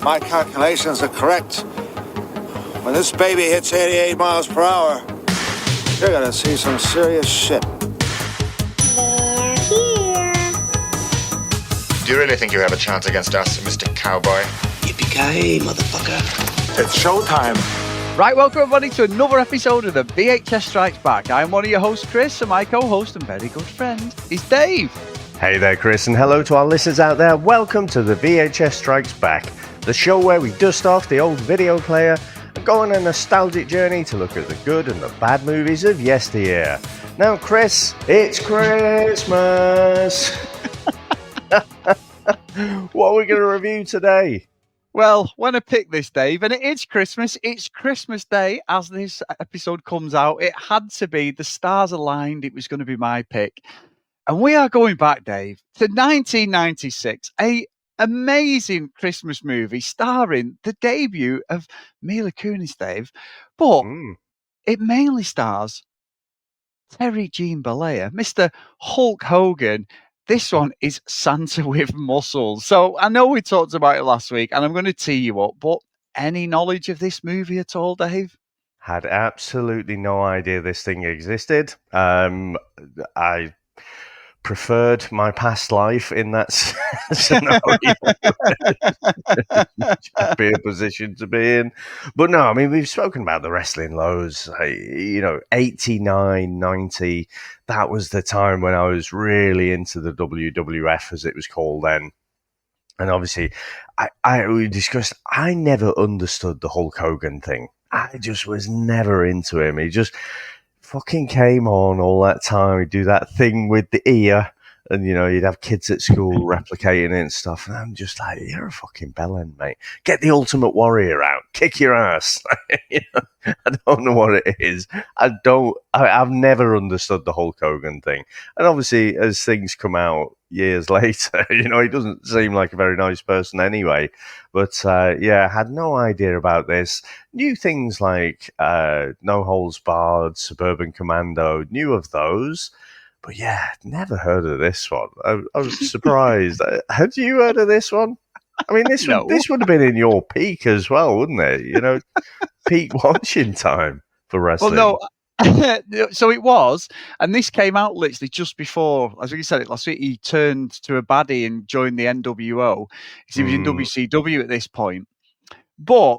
my calculations are correct, when this baby hits 88 miles per hour, you're gonna see some serious shit. They're here. Do you really think you have a chance against us, Mr. Cowboy? Yippee-ki-yay, motherfucker. It's showtime. Right, welcome everybody to another episode of the VHS Strikes Back. I'm one of your hosts, Chris, and my co-host and very good friend is Dave. Hey there, Chris, and hello to our listeners out there. Welcome to the VHS Strikes Back, the show where we dust off the old video player and go on a nostalgic journey to look at the good and the bad movies of yesteryear. Now, Chris, it's Christmas. What are we going to review today? Well, when I picked this, Dave, and it's Christmas Day as this episode comes out, it had to be, the stars aligned, it was going to be my pick. And we are going back, Dave, to 1996, a amazing Christmas movie starring the debut of Mila Kunis, Dave, but it mainly stars Terry Gene Bollea, Mr. Hulk Hogan. This one is Santa with muscles. So I know we talked about it last week, and I'm going to tee you up, but any knowledge of this movie at all, Dave? Had absolutely no idea this thing existed. I preferred my past life in that scenario. Be a position to be in. But no, I mean, we've spoken about the wrestling lows, 89, 90. That was the time when I was really into the WWF, as it was called then. And obviously, we discussed, I never understood the Hulk Hogan thing. I just was never into him. He just fucking came on all that time. He'd do that thing with the ear, and you'd have kids at school replicating it and stuff. And I'm just like, you're a fucking bellend, mate. Get the Ultimate Warrior out, kick your ass. I don't know what it is. I've never understood the Hulk Hogan thing. And obviously, as things come out years later, he doesn't seem like a very nice person anyway. But I had no idea about this. Knew things like No Holds Barred, Suburban Commando, knew of those. But never heard of this one. I was surprised. Had you heard of this one? I mean, this would have been in your peak as well, wouldn't it? Peak watching time for wrestling. Well, no. So it was, and this came out literally just before, as we said it last week, he turned to a baddie and joined the NWO because he was in WCW at this point. But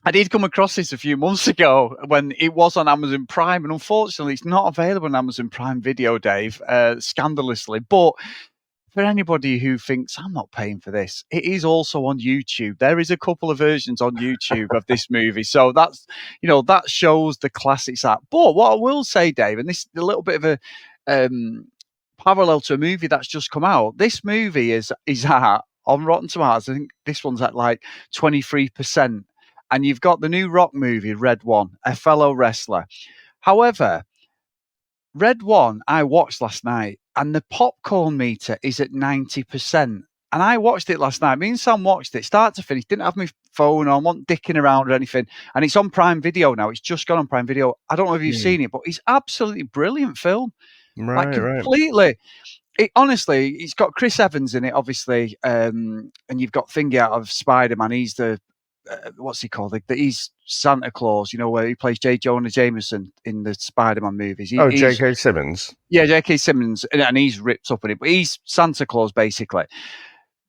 I did come across this a few months ago when it was on Amazon Prime, and unfortunately it's not available on Amazon Prime Video, Dave, scandalously. But for anybody who thinks, I'm not paying for this, it is also on YouTube. There is a couple of versions on YouTube of this movie. So that's, that shows the classics at. But what I will say, Dave, and this is a little bit of a parallel to a movie that's just come out. This movie is at, on Rotten Tomatoes, I think this one's at like 23%. And you've got the new Rock movie, Red One, a fellow wrestler. However, Red One, I watched last night, and the popcorn meter is at 90%. And I watched it last night. Me and Sam watched it, start to finish. Didn't have my phone on, wasn't dicking around or anything. And it's on Prime Video now. It's just gone on Prime Video. I don't know if you've seen it, but it's absolutely brilliant film. Right, completely. Honestly, it's got Chris Evans in it, obviously. And you've got Thingy out of Spider-Man. He's the... what's he called? He's Santa Claus, where he plays J. Jonah Jameson in the Spider-Man movies. J.K. Simmons. Yeah, J.K. Simmons, and he's ripped up in it, but he's Santa Claus, basically.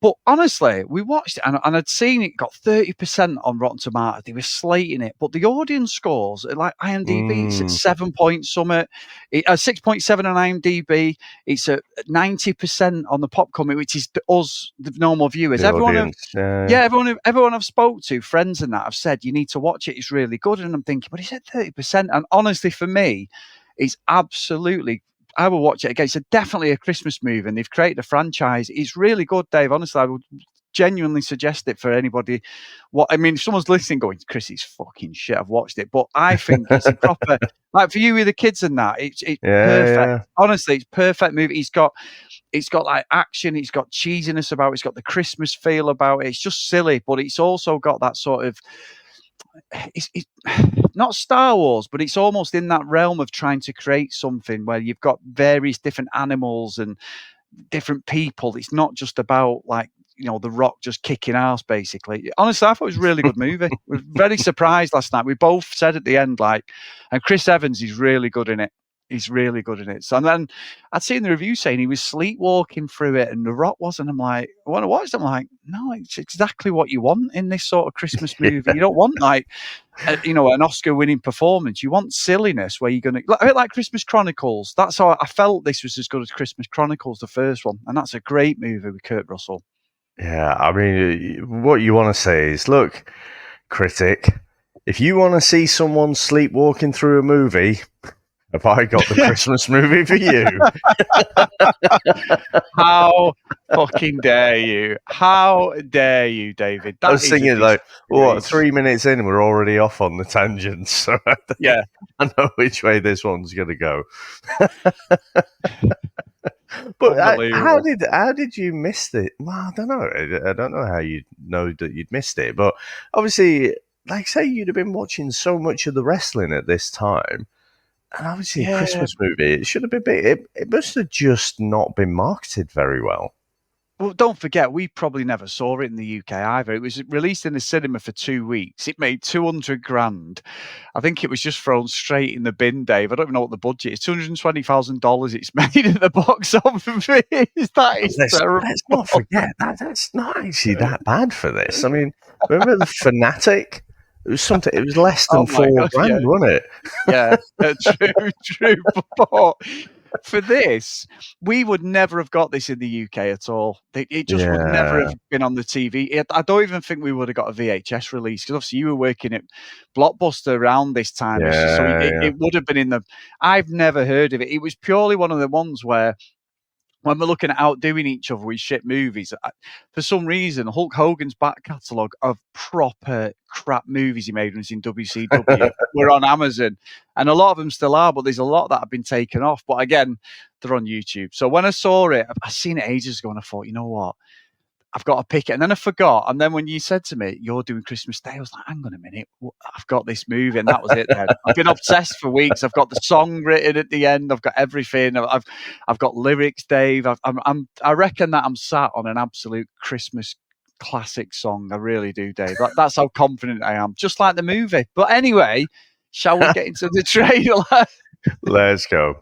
But honestly, we watched it, and I'd seen it got 30% on Rotten Tomatoes. They were slating it, but the audience scores, like IMDb, it's at 7 point summit, 6.7 on IMDb. It's at 90% on the popcorn, which is us, the normal viewers. Everyone I've spoke to, friends and that, have said you need to watch it. It's really good, and I'm thinking, but it's at 30%. And honestly, for me, it's absolutely. I will watch it again. It's definitely a Christmas movie, and they've created a franchise. It's really good, Dave. Honestly, I would genuinely suggest it for anybody. If someone's listening going, Chris, it's fucking shit, I've watched it. But I think it's a proper, like for you with the kids and that, it's perfect. Yeah. Honestly, it's perfect movie. It's got like action, it's got cheesiness about it, it's got the Christmas feel about it. It's just silly, but it's also got that sort of, it's not Star Wars, but it's almost in that realm of trying to create something where you've got various different animals and different people. It's not just about like The Rock just kicking ass, basically. Honestly, I thought it was a really good movie. We were very surprised last night. We both said at the end, and Chris Evans is really good in it. He's really good in it. So, and then I'd seen the review saying he was sleepwalking through it and The Rock wasn't. I'm like, I want to watch it. I'm like, no, it's exactly what you want in this sort of Christmas movie. You don't want an Oscar-winning performance. You want silliness where you're going to, a bit like Christmas Chronicles. That's how I felt this was as good as Christmas Chronicles, the first one. And that's a great movie with Kurt Russell. Yeah, I mean, what you want to say is, look, critic, if you want to see someone sleepwalking through a movie, have I got the Christmas movie for you? How fucking dare you? How dare you, David? I was thinking, 3 minutes in, we're already off on the tangent. So yeah, I know which way this one's going to go. But how did you miss it? Well, I don't know. I don't know how you know that you'd missed it. But obviously, say you'd have been watching so much of the wrestling at this time. And obviously, a Christmas movie, it should have been big. It must have just not been marketed very well. Well, don't forget, we probably never saw it in the UK either. It was released in the cinema for 2 weeks. It made $200,000. I think it was just thrown straight in the bin, Dave. I don't even know what the budget is. $220,000 it's made at the box office. That is terrible. Let's not forget that's not actually that bad for this. I mean, remember the Fanatic? It was something. It was less than $4,000, wasn't it? Yeah, true. But for this, we would never have got this in the UK at all. It just would never have been on the TV. I don't even think we would have got a VHS release because obviously you were working at Blockbuster around this time, it would have been in the. I've never heard of it. It was purely one of the ones where, when we're looking at outdoing each other with shit movies, for some reason, Hulk Hogan's back catalogue of proper crap movies he made when he was in WCW were on Amazon. And a lot of them still are, but there's a lot that have been taken off. But again, they're on YouTube. So when I saw it, I seen it ages ago and I thought, you know what? I've got to pick it. And then I forgot. And then when you said to me, you're doing Christmas Day, I was like, hang on a minute. I've got this movie. And that was it then. I've been obsessed for weeks. I've got the song written at the end. I've got everything. I've got lyrics, Dave. I reckon that I'm sat on an absolute Christmas classic song. I really do, Dave. That's how confident I am. Just like the movie. But anyway, shall we get into the trailer? Let's go.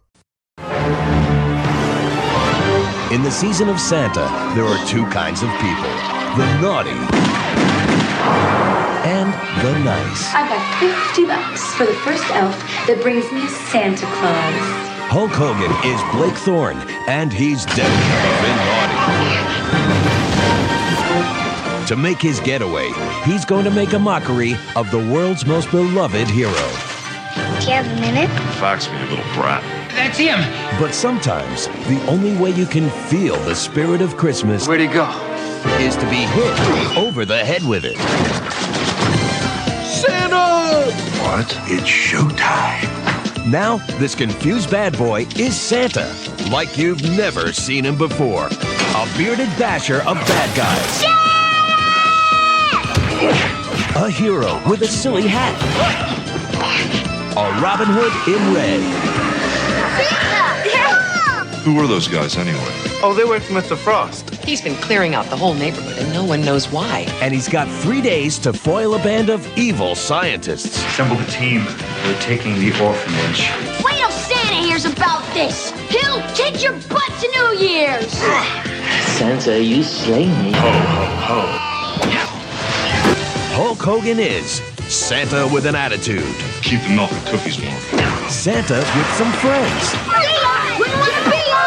In the season of Santa, there are two kinds of people. The naughty and the nice. I got $50 for the first elf that brings me Santa Claus. Hulk Hogan is Blake Thorne, and he's definitely naughty. To make his getaway, he's going to make a mockery of the world's most beloved hero. Do you have a minute? Fox me, you little brat. That's him. But sometimes, the only way you can feel the spirit of Christmas Where'd he go? is to be hit over the head with it. Santa! What? It's showtime. Now, this confused bad boy is Santa, like you've never seen him before. A bearded basher of bad guys. A hero with a silly hat. A Robin Hood in red. Who were those guys anyway? Oh, they work for Mr. Frost. He's been clearing out the whole neighborhood, and no one knows why. And he's got 3 days to foil a band of evil scientists. Assemble the team. We're taking the orphanage. Wait till Santa hears about this. He'll kick your butt to New Year's. Santa, you slay me. Ho, ho, ho. Hulk Hogan is Santa with an attitude. Keep the milk and cookies warm. Santa with some friends.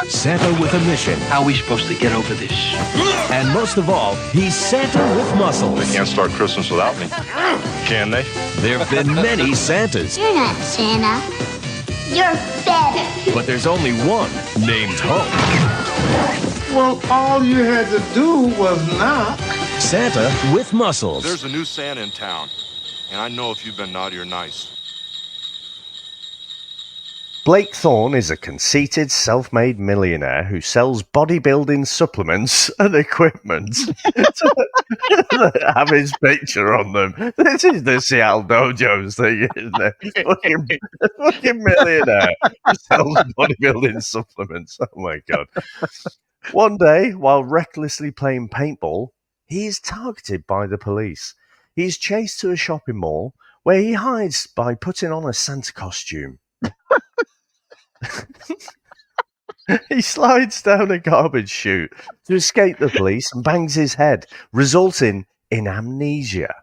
Santa with a mission. How are we supposed to get over this? And most of all, he's Santa with muscles. They can't start Christmas without me. Can they? There have been many Santas, You're not Santa. You're fed. but there's only one named Hulk. Well, all you had to do was knock. Santa with muscles. There's a new Santa in town, and I know if you've been naughty or nice. Blake Thorne is a conceited, self-made millionaire who sells bodybuilding supplements and equipment that have his picture on them. This is the Seattle Dojos thing, isn't it? Fucking millionaire who sells bodybuilding supplements. Oh my God. One day, while recklessly playing paintball, he is targeted by the police. He is chased to a shopping mall where he hides by putting on a Santa costume. He slides down a garbage chute to escape the police and bangs his head, resulting in amnesia.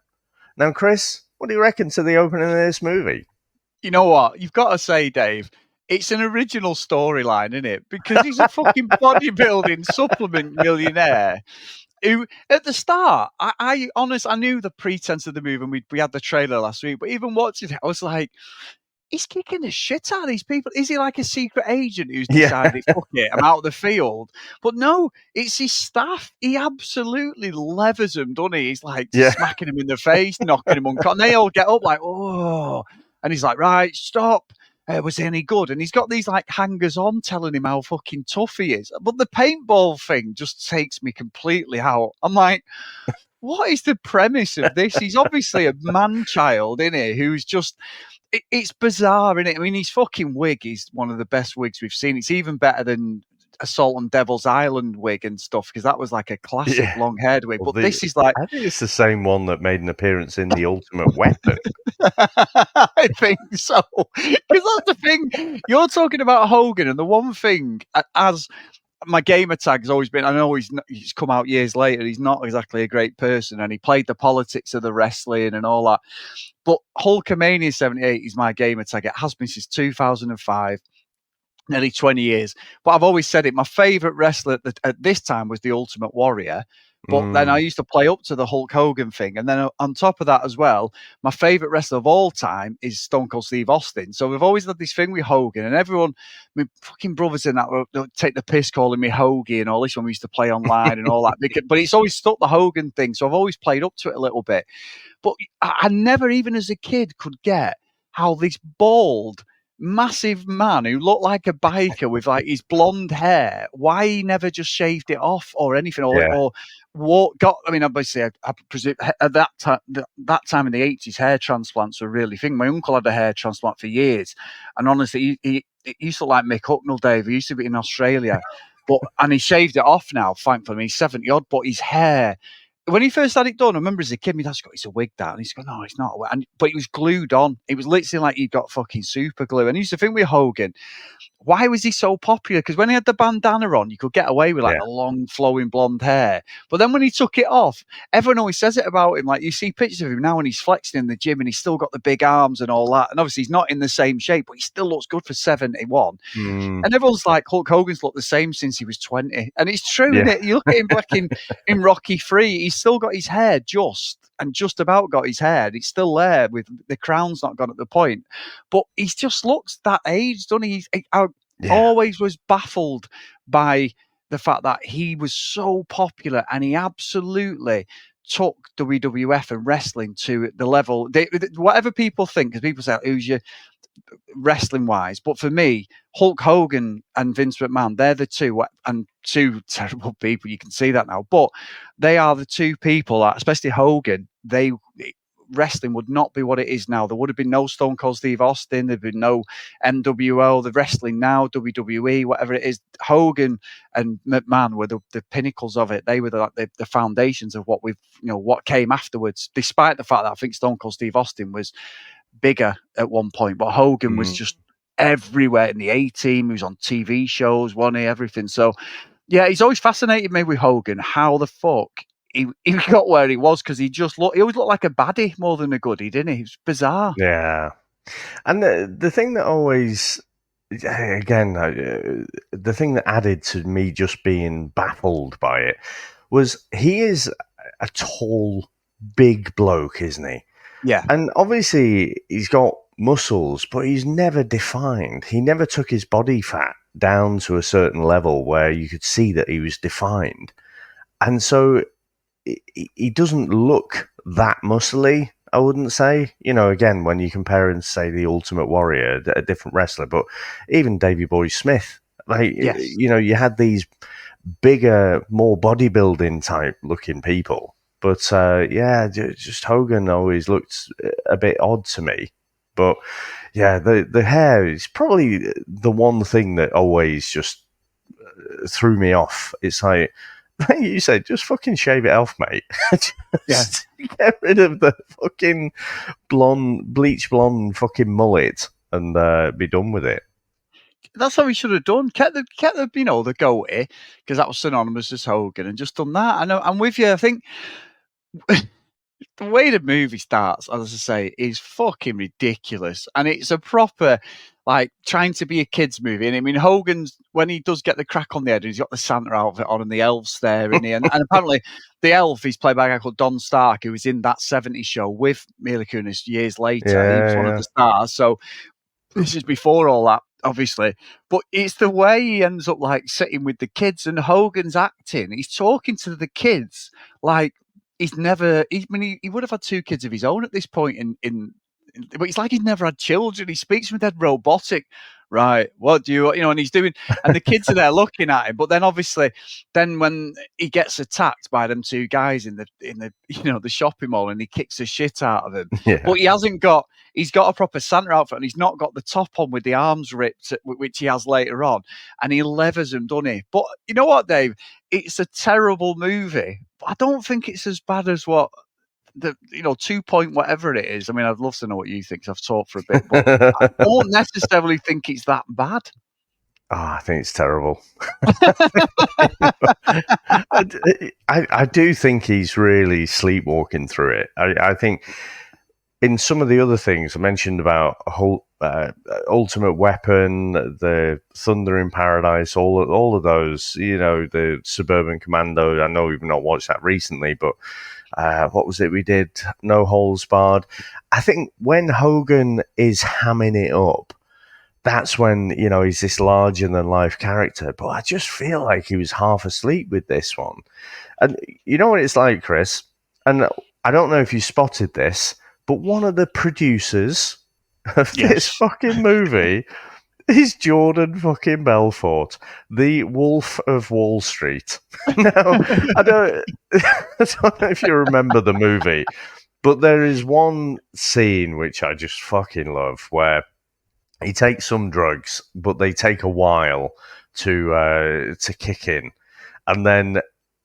Now, Chris, what do you reckon to the opening of this movie? You know what? You've got to say, Dave, it's an original storyline, isn't it? Because he's a fucking bodybuilding supplement millionaire who, at the start, I knew the pretense of the movie, and we had the trailer last week, but even watching it, I was like, he's kicking the shit out of these people. Is he like a secret agent who's decided, fuck it, I'm out of the field? But no, it's his staff. He absolutely levers them, doesn't he? He's like smacking him in the face, knocking him unconscious. And they all get up like, oh. And he's like, right, stop. Was he any good? And he's got these like hangers on telling him how fucking tough he is. But the paintball thing just takes me completely out. I'm like, what is the premise of this? He's obviously a man-child, isn't he? Who's just... It's bizarre, isn't it? I mean, his fucking wig is one of the best wigs we've seen. It's even better than Assault on Devil's Island wig and stuff, because that was like a classic long-haired wig. Well, but this is like... I think it's the same one that made an appearance in The Ultimate Weapon. I think so. Because that's the thing. You're talking about Hogan, and the one thing, as my gamer tag has always been, I know he's come out years later, he's not exactly a great person, and he played the politics of the wrestling and all that. But Hulkamania 78 is my gamer tag. It has been since 2005, nearly 20 years. But I've always said it. My favourite wrestler at this time was the Ultimate Warrior. But then I used to play up to the Hulk Hogan thing. And then on top of that as well, my favourite wrestler of all time is Stone Cold Steve Austin. So we've always had this thing with Hogan. And everyone, my fucking brothers in that, will take the piss calling me Hoagie and all this when we used to play online and all that. But it's always stuck the Hogan thing. So I've always played up to it a little bit. But I never, even as a kid, could get how this bald, massive man who looked like a biker with like his blonde hair, why he never just shaved it off or anything, or what got... I mean, obviously, I presume at that time in the 80s, hair transplants were a really thing. My uncle had a hair transplant for years, and honestly, he used to look like Mick Hucknall, Dave. He used to be in Australia, and he shaved it off now, thankfully. He's 70 odd, but his hair... When he first had it done, I remember as a kid, my dad's got, it's a wig, Dad. And he's going, no, it's not. But it was glued on. It was literally like he'd got fucking super glue. And I used to think with Hogan, why was he so popular? Because when he had the bandana on, you could get away with like the long flowing blonde hair. But then when he took it off, everyone always says it about him. Like you see pictures of him now when he's flexing in the gym and he's still got the big arms and all that. And obviously he's not in the same shape, but he still looks good for 71. And everyone's like, Hulk Hogan's looked the same since he was 20. And it's true, isn't it? You look at him back in Rocky 3, he's still got his hair just about got his hair. It's still there with the crown's not gone at the point. But he just looks that age, doesn't he? I always was baffled by the fact that he was so popular and he absolutely took WWF and wrestling to the level. Whatever people think, because people say, who's your wrestling wise? But for me, Hulk Hogan and Vince McMahon, they're the two, and two terrible people. You can see that now, but they are the two people that, especially Hogan, wrestling would not be what it is now. There would have been no Stone Cold Steve Austin. There'd been no NWO. The wrestling now, WWE, whatever it is, Hogan and McMahon were the pinnacles of it. They were the foundations of what came afterwards. Despite the fact that I think Stone Cold Steve Austin was bigger at one point, but Hogan was just everywhere in the A-Team. He was on TV shows, wasn't he? Everything. So yeah, he's always fascinated me with Hogan. How the fuck he got where he was, because he always looked like a baddie more than a goodie, didn't he? It was bizarre. Yeah. And the thing that always, again, the thing that added to me just being baffled by it was he is a tall, big bloke, isn't he? Yeah. And obviously he's got muscles, but he's never defined. He never took his body fat down to a certain level where you could see that he was defined. And so he doesn't look that muscly, I wouldn't say. Again, when you compare him to, say, the Ultimate Warrior, a different wrestler, but even Davey Boy Smith, you had these bigger, more bodybuilding type looking people. But just Hogan always looked a bit odd to me. But yeah, the hair is probably the one thing that always just threw me off. It's like like you said, just fucking shave it off, mate. Just get rid of the fucking bleach blonde fucking mullet and be done with it. That's how he should have done. Kept the the goatee, because that was synonymous as Hogan, and just done that. I know. I'm with you. I think the way the movie starts, as I say, is fucking ridiculous, and it's a proper like trying to be a kids movie. And I mean, Hogan's when he does get the crack on the head, and he's got the Santa outfit on, and the elf's there, and apparently the elf is played by a guy called Don Stark, who was in that '70s show with Mila Kunis years later. He was one of the stars. So this is before all that, obviously, but it's the way he ends up like sitting with the kids, and Hogan's acting. He's talking to the kids like he's never. He would have had 2 kids of his own at this point. But it's like he's never had children. He speaks with that robotic. Right, what do you and he's doing, and the kids are there looking at him. But then obviously, when he gets attacked by them 2 guys in the the shopping mall, and he kicks the shit out of them. Yeah. But he's got a proper Santa outfit, and he's not got the top on with the arms ripped, which he has later on, and he levers them, doesn't he? But you know what, Dave? It's a terrible movie. But I don't think it's as bad as what the 2 point whatever it is. I mean, I'd love to know what you think. 'Cause I've talked for a bit, but I don't necessarily think it's that bad. Oh, I think it's terrible. I do think he's really sleepwalking through it. I think in some of the other things I mentioned about Ultimate Weapon, the Thunder in Paradise, all of those, the Suburban Commando. I know we've not watched that recently, but what was it we did? No Holds Barred. I think when Hogan is hamming it up, that's when, he's this larger than life character. But I just feel like he was half asleep with this one. And you know what it's like, Chris? And I don't know if you spotted this, but one of the producers of this fucking movie is Jordan fucking Belfort, the Wolf of Wall Street. Now, I don't know if you remember the movie, but there is one scene which I just fucking love where he takes some drugs, but they take a while to kick in, and then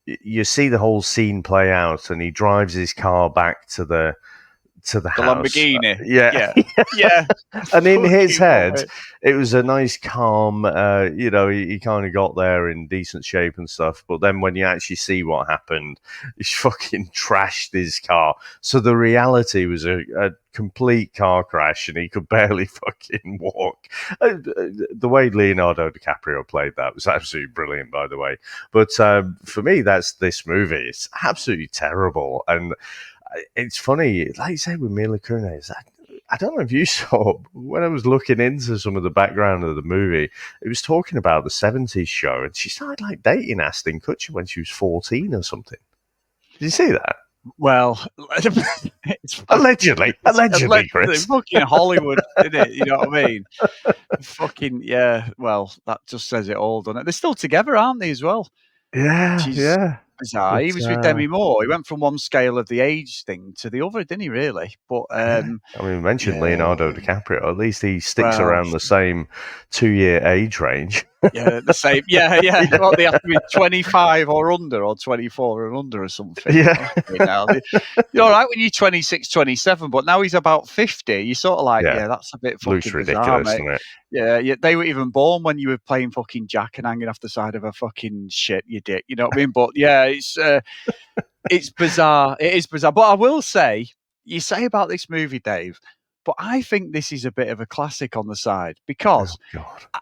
you see the whole scene play out, and he drives his car back to the house. Lamborghini. Yeah. And in his head, it was a nice, calm, he kind of got there in decent shape and stuff. But then when you actually see what happened, he fucking trashed his car. So the reality was a complete car crash, and he could barely fucking walk. The way Leonardo DiCaprio played that was absolutely brilliant, by the way. But for me, that's this movie. It's absolutely terrible. And it's funny, like you said, with Mila Kunis. I don't know if you saw, when I was looking into some of the background of the movie, it was talking about the 70s show, and she started like dating Ashton Kutcher when she was 14 or something. Did you see that? Well, it's allegedly, Chris. Fucking Hollywood, isn't it? You know what I mean? Fucking, yeah. Well, that just says it all, doesn't it? They're still together, aren't they, as well? Yeah. Bizarre. He was with Demi Moore. He went from one scale of the age thing to the other, didn't he, really? But we mentioned Leonardo DiCaprio. At least he sticks around the same 2-year age range. Yeah, the same. Yeah. Well, they have to be 25 or under, or 24 and under, or something. Yeah. You're all right when you're 26, 27, but now he's about 50. You're sort of like, that's a bit fucking Looks bizarre, ridiculous, mate. isn't it? Yeah, they were even born when you were playing fucking Jack and hanging off the side of a fucking shit, you dick. You know what I mean? But yeah, it's bizarre. It is bizarre. But I will say, you say about this movie, Dave, but I think this is a bit of a classic on the side, because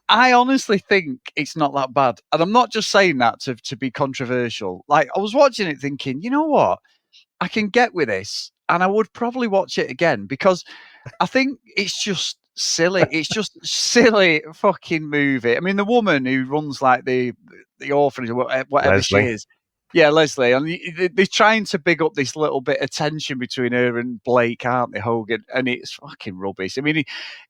I honestly think it's not that bad. And I'm not just saying that to be controversial. Like, I was watching it thinking, you know what? I can get with this, and I would probably watch it again, because I think it's just silly. It's just silly fucking movie. I mean, the woman who runs like the orphanage or whatever Leslie. she is. Yeah, Leslie. And they're trying to big up this little bit of tension between her and Blake, aren't they, Hogan? And it's fucking rubbish. I mean,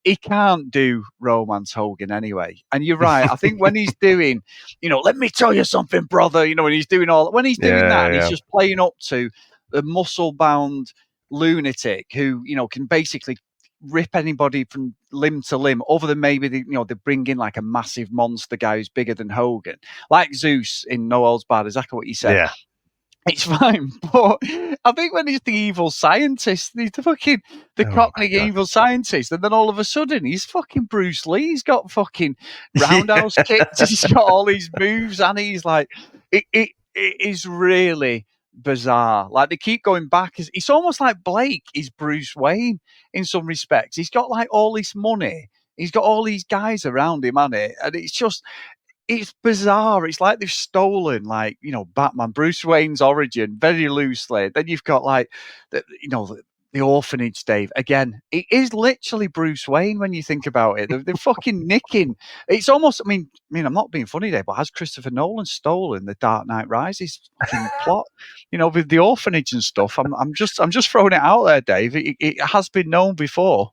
he can't do romance, Hogan, anyway. And you're right. I think when he's doing, let me tell you something, brother, when he's doing that, he's just playing up to the muscle-bound lunatic who, can basically rip anybody from limb to limb, other than maybe they bring in like a massive monster guy who's bigger than Hogan, like Zeus in No Holds Barred. Exactly what you said. Yeah. It's fine, but I think when he's the evil scientist, he's the Cockney evil scientist, and then all of a sudden he's fucking Bruce Lee. He's got fucking roundhouse kicks. He's got all these moves, and he's like, it is really bizarre. Like, they keep going back. It's almost like Blake is Bruce Wayne in some respects. He's got like all this money. He's got all these guys around him, and it's just. It's bizarre. It's like they've stolen, like, Batman, Bruce Wayne's origin, very loosely. Then you've got like, the orphanage, Dave. Again, it is literally Bruce Wayne when you think about it. They're fucking nicking. It's almost. I mean, I'm not being funny, Dave, but has Christopher Nolan stolen the Dark Knight Rises fucking plot? With the orphanage and stuff. I'm just throwing it out there, Dave. It has been known before.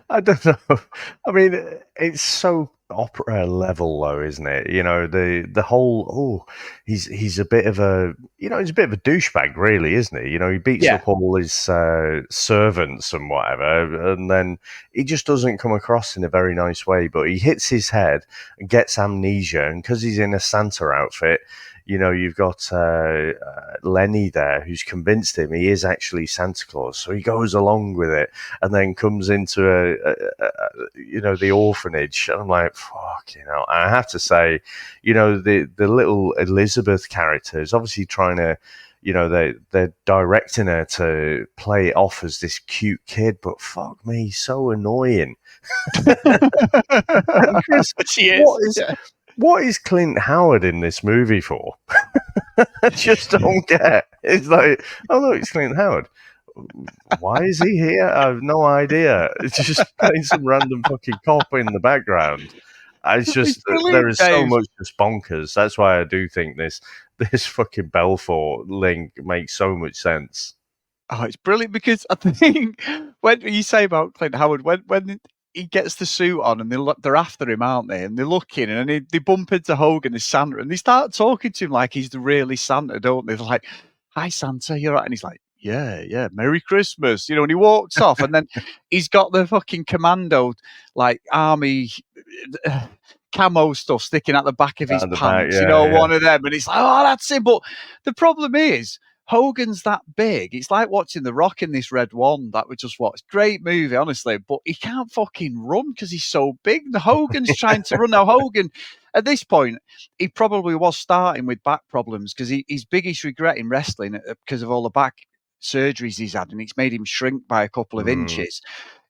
I don't know. I mean, it's so opera level, though, isn't it? The whole. He's a bit of a. He's a bit of a douchebag, really, isn't he? He beats up all his servants and whatever, and then he just doesn't come across in a very nice way. But he hits his head and gets amnesia, and because he's in a Santa outfit. You've got Lenny there who's convinced him he is actually Santa Claus. So he goes along with it and then comes into the orphanage. And I'm like, fuck, I have to say, the little Elizabeth character is obviously trying to, they're directing her to play it off as this cute kid, but fuck me, so annoying. She is. What is Clint Howard in this movie for? I just don't get. It's like, oh look, it's Clint Howard. Why is he here? I have no idea. It's just playing some random fucking cop in the background. It's just there is so much just bonkers. That's why I do think this fucking Belfort link makes so much sense. Oh, it's brilliant because I think when you say about Clint Howard, when he gets the suit on and they're after him, aren't they? And they're looking and they bump into Hogan as Santa and they start talking to him like he's the really Santa, don't they? They're like, "Hi, Santa, you're right." And he's like, yeah, Merry Christmas. And he walks off and then he's got the fucking commando, like, army camo stuff sticking out the back of his pants, one of them. And it's like, oh, that's it. But the problem is, Hogan's that big. It's like watching The Rock in this Red One that we just watched. Great movie, honestly, but he can't fucking run because he's so big. The Hogan's trying to run. Now, Hogan, at this point, he probably was starting with back problems because his biggest regret in wrestling, because of all the back surgeries he's had, and it's made him shrink by a couple of inches,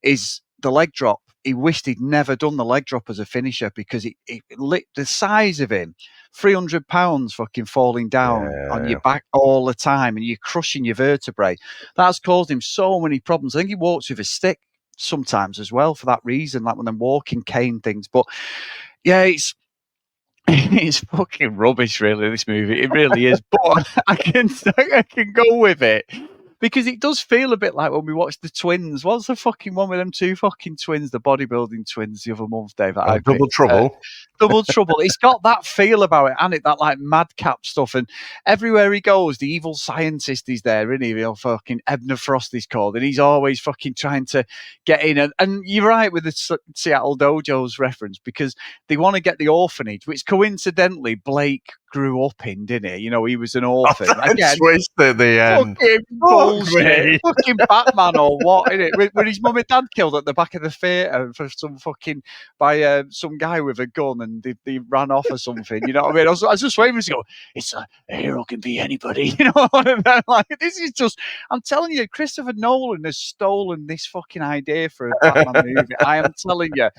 is the leg drop. He wished he'd never done the leg drop as a finisher because it lit the size of him. 300 pounds fucking falling down on your back all the time and you're crushing your vertebrae. That's caused him so many problems. I think he walks with a stick sometimes as well for that reason, like when they're walking cane things. But yeah, it's fucking rubbish, really, this movie. It really is. But I can go with it. Because it does feel a bit like when we watched The Twins. What's the fucking one with them two fucking twins, the bodybuilding twins, the other month, Dave? Double Trouble. Double Trouble. It's got that feel about it, and that like madcap stuff. And everywhere he goes, the evil scientist is there, isn't he? Fucking Ebner Frost is called, and he's always fucking trying to get in. And you're right with the Seattle Dojos reference, because they want to get the orphanage, which coincidentally Blake grew up in, didn't he? He was an orphan. Again, twist at the end. Fucking bullshit. Fucking Batman or what, innit? When his mum and dad killed at the back of the theatre for by some guy with a gun and they ran off or something. You know what I mean? I was just waiting to go, it's a hero can be anybody. You know what I mean? Like, this is just, I'm telling you, Christopher Nolan has stolen this fucking idea for a Batman movie. I am telling you.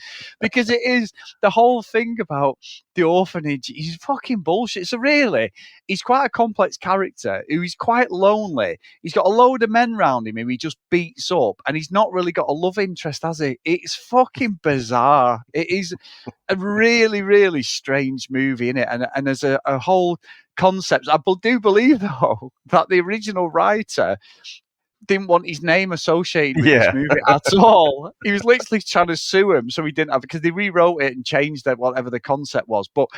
Because it is the whole thing about the orphanage. He's fucking bullshit. So really, he's quite a complex character who is quite lonely. He's got a load of men around him who he just beats up, and he's not really got a love interest, has he? It's fucking bizarre. It is a really, really strange movie, innit? And as a whole concept, I do believe, though, that the original writer didn't want his name associated with this movie at all. He was literally trying to sue him, so he didn't have, because they rewrote it and changed it, whatever the concept was. But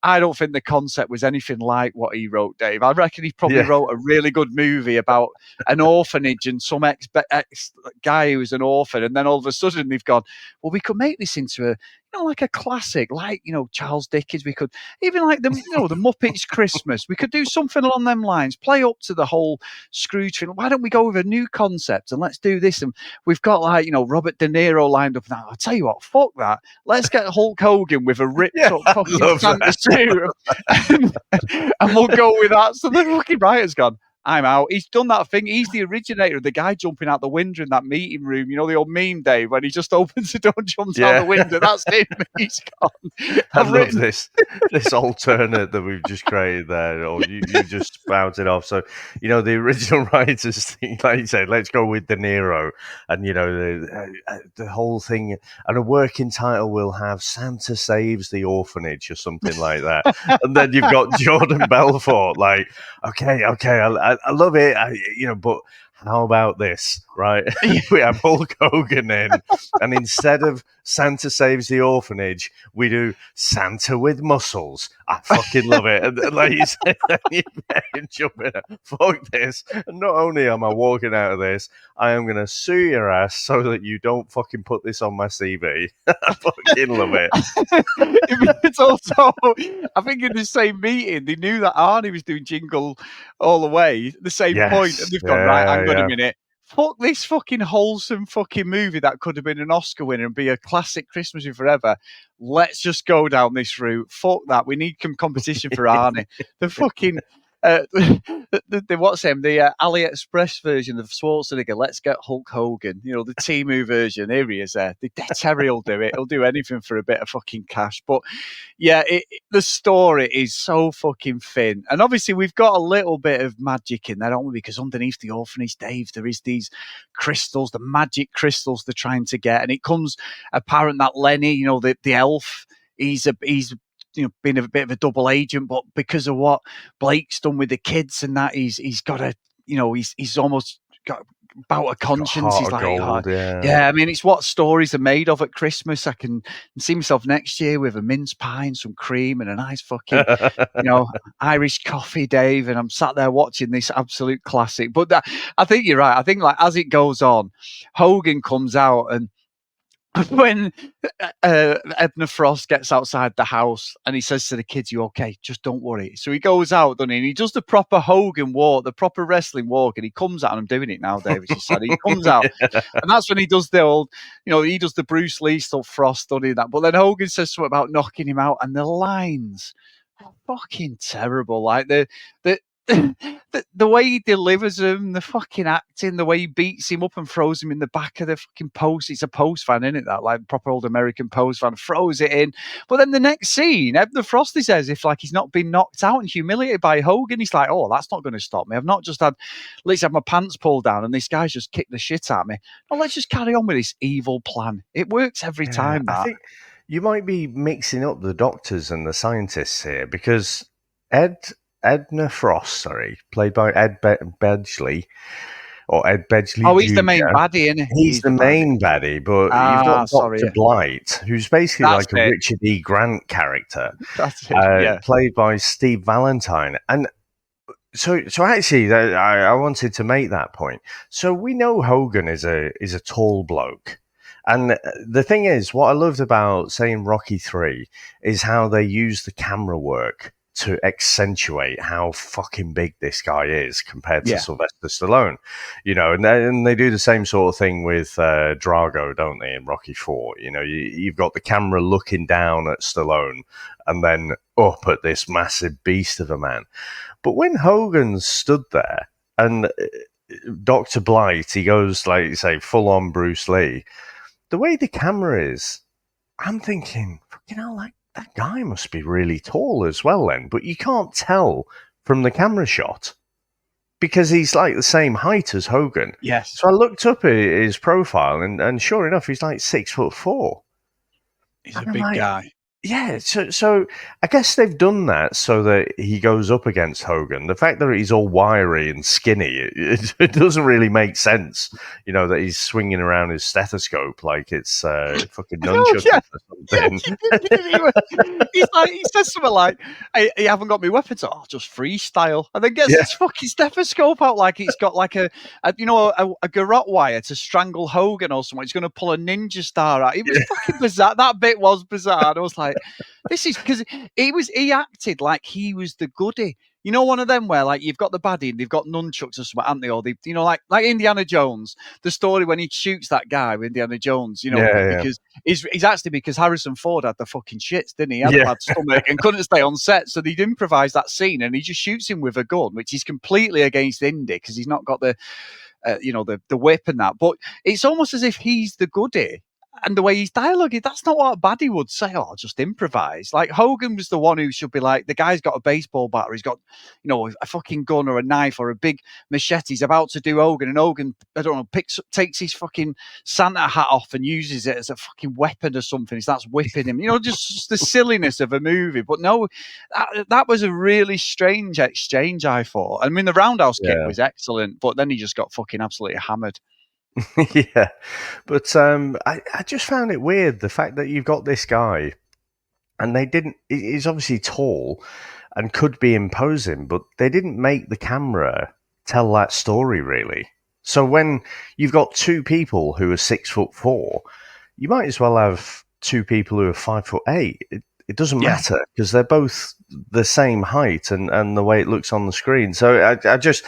I don't think the concept was anything like what he wrote, Dave. I reckon he probably wrote a really good movie about an orphanage and some ex guy who's an orphan, and then all of a sudden they've gone, well, we could make this into a, like a classic, like, Charles Dickens. We could even like the Muppets Christmas. We could do something along them lines, play up to the whole Scrooge thing. Why don't we go with a new concept and let's do this? And we've got like, Robert De Niro lined up now. I'll tell you what, fuck that. Let's get Hulk Hogan with a ripped up fucking Santa suit and we'll go with that. So the fucking writer's gone, I'm out. He's done that thing. He's the originator of the guy jumping out the window in that meeting room. The old meme, Dave, when he just opens the door and jumms out the window. That's him. He's gone. I love this alternate that we've just created there, or you just spouted off. So, the original writers think, like you said, let's go with De Niro. And, the whole thing, and a working title will have Santa Saves the Orphanage or something like that. And then you've got Jordan Belfort, like, okay, I love it, but how about this, right? We have Hulk Hogan in, and instead of Santa Saves the Orphanage, we do Santa with Muscles. I fucking love it. And like you said, you jump in, fuck this. And not only am I walking out of this, I am going to sue your ass so that you don't fucking put this on my CV. I fucking love it. It's also, I think in the same meeting, they knew that Arnie was doing Jingle All the Way, the same point, and they've gone, right, hang on a minute. Fuck this fucking wholesome fucking movie that could have been an Oscar winner and be a classic Christmas movie forever. Let's just go down this route. Fuck that. We need some competition for Arnie. The fucking what's him? The AliExpress version of Schwarzenegger. Let's get Hulk Hogan. The Temu version. Here he is. There. Terry will do it. He'll do anything for a bit of fucking cash. But yeah, the story is so fucking thin, and obviously we've got a little bit of magic in there, don't we? Because underneath the orphanage, Dave, there is these crystals, the magic crystals they're trying to get, and it comes apparent that Lenny, the elf, he's been a bit of a double agent, but because of what Blake's done with the kids and that, he's got a, he's almost got about a conscience. He's like, gold, yeah. I mean, it's what stories are made of at Christmas. I can see myself next year with a mince pie and some cream and a nice fucking, Irish coffee, Dave. And I'm sat there watching this absolute classic. But I think you're right. I think like as it goes on, Hogan comes out and when Edna Frost gets outside the house and he says to the kids, you okay? Just don't worry. So he goes out, doesn't he? And he does the proper Hogan walk, the proper wrestling walk, and he comes out, and I'm doing it now, David, she said. He comes out, and that's when he does the old, he does the Bruce Lee stuff, Frost, doesn't he? But then Hogan says something about knocking him out, and the lines are fucking terrible. Like the way he delivers them, the fucking acting, the way he beats him up and throws him in the back of the fucking post. It's a post fan, isn't it? That like proper old American post fan throws it in. But then the next scene, Edna Frost is as if like he's not been knocked out and humiliated by Hogan. He's like, oh, that's not going to stop me. I've not just had, let's have my pants pulled down and this guy's just kicked the shit at me. No, let's just carry on with this evil plan. It works every time. I think you might be mixing up the doctors and the scientists here, because Edna Frost, played by Ed Bedgley, or Ed Bedgley. Oh, he's Jr. the main baddie, isn't he? He's the main baddie, but you've got Dr. Blight, who's basically like a Richard E. Grant character. That's it, played by Steve Valentine. And so actually, I wanted to make that point. So we know Hogan is a tall bloke. And the thing is, what I loved about, say, in Rocky 3 is how they use the camera work to accentuate how fucking big this guy is compared to Sylvester Stallone, and they do the same sort of thing with Drago, don't they, in Rocky 4? You've got the camera looking down at Stallone and then up at this massive beast of a man. But when Hogan stood there and Dr. Blight, he goes, like you say, full on Bruce Lee, the way the camera is, I'm thinking, that guy must be really tall as well then, but you can't tell from the camera shot because he's like the same height as Hogan. Yes. So I looked up at his profile and sure enough, he's like 6'4". He's a big guy. Yeah, so I guess they've done that so that he goes up against Hogan. The fact that he's all wiry and skinny, it doesn't really make sense. You know, that he's swinging around his stethoscope like it's fucking nunchucks or something. He says something like, "I haven't got my weapons. Oh, just freestyle," and then gets his fucking stethoscope out like it's got like a garrote wire to strangle Hogan or something. He's going to pull a ninja star out. It was fucking bizarre. That bit was bizarre. And I was like, this is because he acted like he was the goodie. You know, one of them where like you've got the baddie and they've got nunchucks or something, haven't they? Or they, like Indiana Jones, the story when he shoots that guy with Indiana Jones, because he's actually because Harrison Ford had the fucking shits, didn't he? He had a bad stomach and couldn't stay on set, so they'd improvise that scene and he just shoots him with a gun, which is completely against Indy because he's not got the whip and that. But it's almost as if he's the goodie. And the way he's dialoguing, that's not what a baddie would say. Oh, just improvise. Like Hogan was the one who should be like, the guy's got a baseball bat, or he's got, a fucking gun or a knife or a big machete. He's about to do Hogan, and Hogan, I don't know, takes his fucking Santa hat off and uses it as a fucking weapon or something. He starts whipping him. Just the silliness of a movie. But no, that was a really strange exchange, I thought. I mean, the roundhouse kick was excellent, but then he just got fucking absolutely hammered. Yeah, but I just found it weird, the fact that you've got this guy and he's obviously tall and could be imposing, but they didn't make the camera tell that story really. So when you've got two people who are 6'4", you might as well have two people who are 5'8". It doesn't matter because they're both the same height and the way it looks on the screen. So I just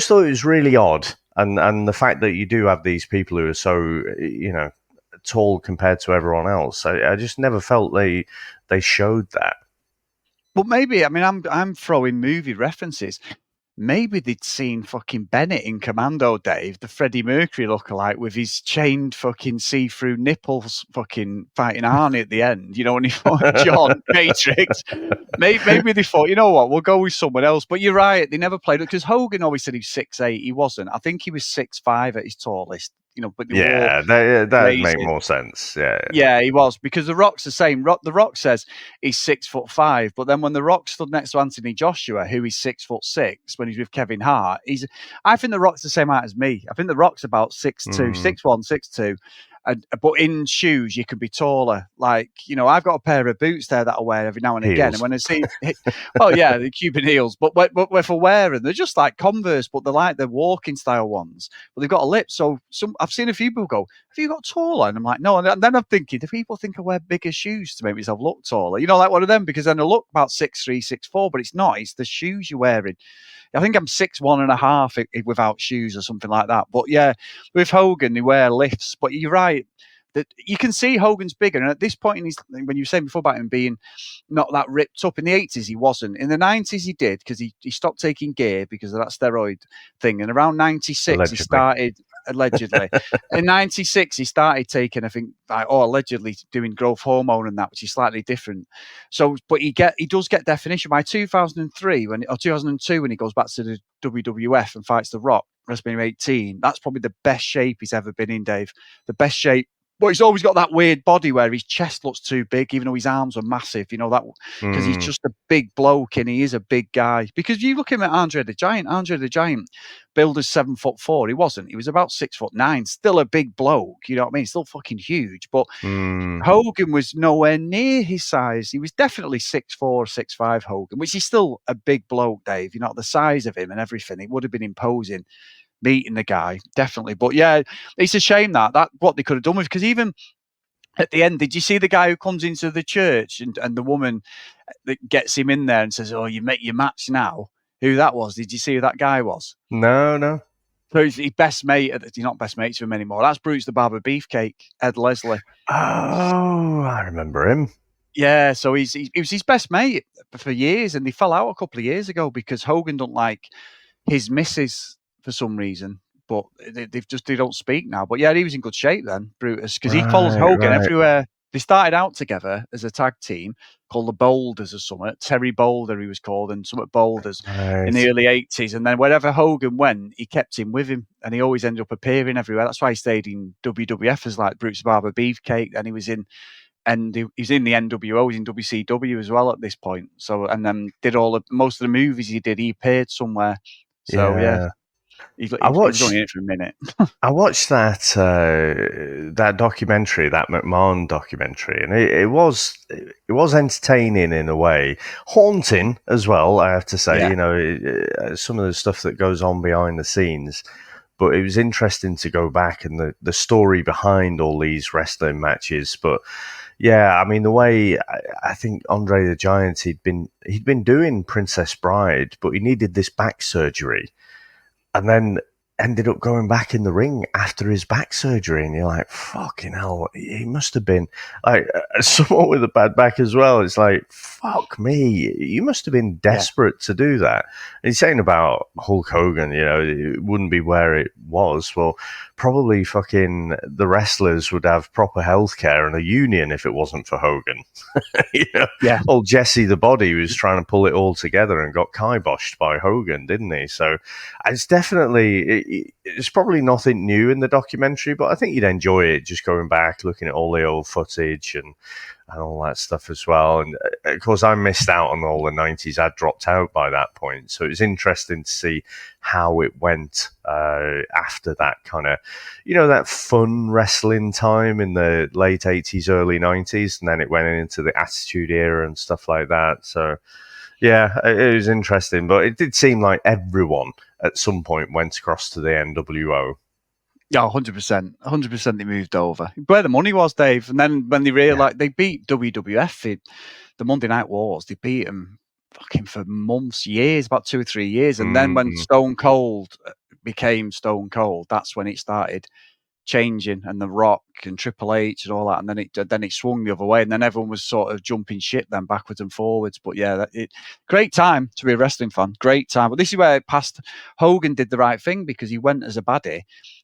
thought it was really odd. And the fact that you do have these people who are so, tall compared to everyone else, I just never felt they showed that. But maybe, I mean, I'm throwing movie references. Maybe they'd seen fucking Bennett in Commando, Dave, the Freddie Mercury lookalike with his chained fucking see-through nipples fucking fighting Arnie at the end, when he fought John Matrix. Maybe they thought, you know what, we'll go with someone else. But you're right, they never played it because Hogan always said he was 6'8". He wasn't. I think he was 6'5" at his tallest. But that make more sense. Yeah, he was, because The Rock's the same. The Rock says he's 6'5", but then when The Rock stood next to Anthony Joshua, who is 6'6", when he's with Kevin Hart, I think The Rock's the same height as me. I think The Rock's about 6'2", 6'1", 6'2". But in shoes, you can be taller. Like, I've got a pair of boots there that I wear every now and again. And when I see, the Cuban heels. But if I wear them, they're just like Converse, but they're like the walking style ones. But they've got a lip. So I've seen a few people go, have you got taller? And I'm like, no. And then I'm thinking, do people think I wear bigger shoes to make myself look taller? Like one of them, because then I look about 6'3", 6'4", but it's not. It's the shoes you're wearing. I think I'm 6'1.5" without shoes or something like that. But yeah, with Hogan, they wear lifts. But you're right, that you can see Hogan's bigger. And at this point in his, when you were saying before about him being not that ripped up, in the 80s he wasn't. In the 90s he did, because he stopped taking gear because of that steroid thing. And around 96 he started. Allegedly. In 96, he started taking, I think, allegedly doing growth hormone and that, which is slightly different. So, but he does get definition by 2003 or 2002 when he goes back to the WWF and fights The Rock, WrestleMania 18. That's probably the best shape he's ever been in, Dave. The best shape. But he's always got that weird body where his chest looks too big, even though his arms are massive. That because he's just a big bloke and he is a big guy. Because you look at him at Andre the Giant. Andre the Giant, billed as 7'4". He wasn't. He was about 6'9". Still a big bloke. You know what I mean? Still fucking huge. But Hogan was nowhere near his size. He was definitely 6'4", 6'5", Hogan, which is still a big bloke, Dave. The size of him and everything. It would have been imposing. Meeting the guy, definitely. But yeah, it's a shame that what they could have done with, because even at the end, did you see the guy who comes into the church and the woman that gets him in there and says, "Oh, you make your match now"? Who that was? Did you see who that guy was? No. So he's his best mate. He's not best mates with him anymore. That's Bruce the Barber Beefcake, Ed Leslie. Oh, I remember him. Yeah, so he was his best mate for years, and they fell out a couple of years ago because Hogan don't like his missus for some reason, but they don't speak now. But yeah, he was in good shape then, Brutus, because he follows Hogan everywhere. They started out together as a tag team called the Boulders or something. Terry Boulder, he was called, and some Boulders in the early 80s. And then wherever Hogan went, he kept him with him, and he always ended up appearing everywhere. That's why he stayed in WWF as like Bruce Barber Beefcake. And he was in and he's in the NWO, he's in WCW as well at this point. So, and then did most of the movies he did, he appeared somewhere. So yeah, he was only in it for a minute. I watched that documentary, that McMahon documentary, and it was entertaining in a way, haunting as well. I have to say, some of the stuff that goes on behind the scenes. But it was interesting to go back and the story behind all these wrestling matches. But yeah, I mean, the way I think Andre the Giant, he'd been doing Princess Bride, but he needed this back surgery, and then ended up going back in the ring after his back surgery. And you're like, fucking hell, he must have been like someone with a bad back as well. It's like, fuck me, you must have been desperate to do that. And he's saying about Hulk Hogan, it wouldn't be where it was. Well, probably fucking the wrestlers would have proper healthcare and a union if it wasn't for Hogan. Old Jesse the Body was trying to pull it all together and got kiboshed by Hogan, didn't he? So it's probably nothing new in the documentary, but I think you'd enjoy it just going back, looking at all the old footage and all that stuff as well. And of course, I missed out on all the 90s. I'd dropped out by that point. So it was interesting to see how it went after that kind of, that fun wrestling time in the late 80s, early 90s. And then it went into the Attitude Era and stuff like that. So yeah, it was interesting. But it did seem like everyone at some point went across to the NWO. Yeah, 100%. 100% they moved over. Where the money was, Dave. And then when they realised they beat WWF, the Monday Night Wars, they beat them fucking for months, years, about 2 or 3 years. And then when Stone Cold became Stone Cold, that's when it started changing, and The Rock and Triple H and all that. And then it swung the other way. And then everyone was sort of jumping ship then backwards and forwards. But yeah, great time to be a wrestling fan. Great time. But this is where Hogan did the right thing, because he went as a baddie.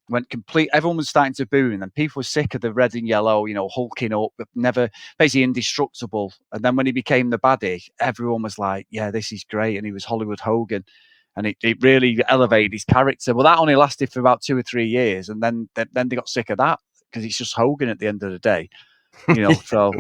Went complete. Everyone was starting to boo, and then people were sick of the red and yellow, hulking up, but never basically indestructible. And then when he became the baddie, everyone was like, "Yeah, this is great." And he was Hollywood Hogan, and it really elevated his character. Well, that only lasted for about 2 or 3 years, and then they got sick of that, because it's just Hogan at the end of the day. So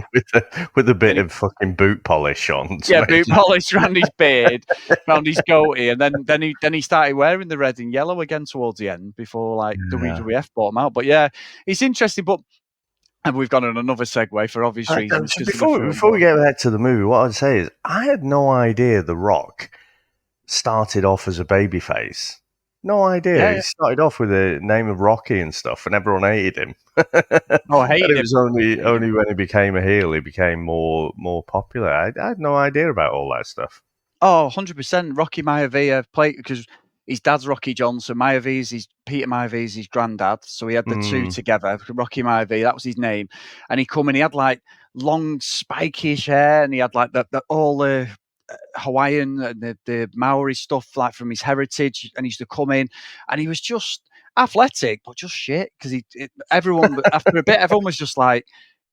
with a bit of fucking boot polish on. Boot polish around his beard, around his goatee, and then he started wearing the red and yellow again towards the end before WWF bought him out. But yeah, it's interesting. And we've gone on another segue for obvious reasons. Before we get back to the movie, what I'd say is I had no idea The Rock started off as a babyface. No idea. Yeah. He started off with the name of Rocky and stuff, and everyone hated him. I hated him. It was only when he became a heel, he became more popular. I had no idea about all that stuff. Oh, 100%. Rocky Maivia played, because his dad's Rocky Johnson. Peter Maivia is his granddad. So he had the two together. Rocky Maivia, that was his name. And he had like long spiky-ish hair, and he had like all the Hawaiian and the Maori stuff like from his heritage, and he used to come in, and he was just athletic but just shit, because everyone after a bit everyone was just like,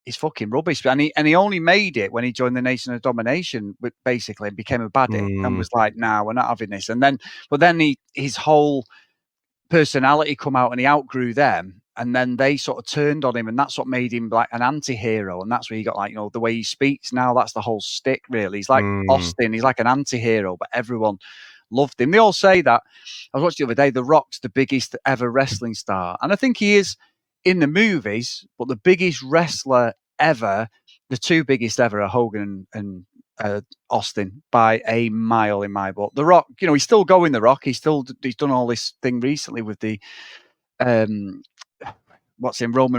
he's fucking rubbish. And he only made it when he joined the Nation of Domination, basically, and became a baddie, and was like, nah, we're not having this. And then his whole personality come out, and he outgrew them, and then they sort of turned on him, and that's what made him like an anti-hero. And that's where he got like, the way he speaks now, that's the whole stick, really. He's like Austin, he's like an anti-hero, but everyone loved him. They all say that. I was watching the other day, The Rock's the biggest ever wrestling star, and I think he is in the movies, but the biggest wrestler ever, the two biggest ever, are Hogan and Austin by a mile in my book. The Rock, he's still going. The Rock, he's done all this thing recently with the Roman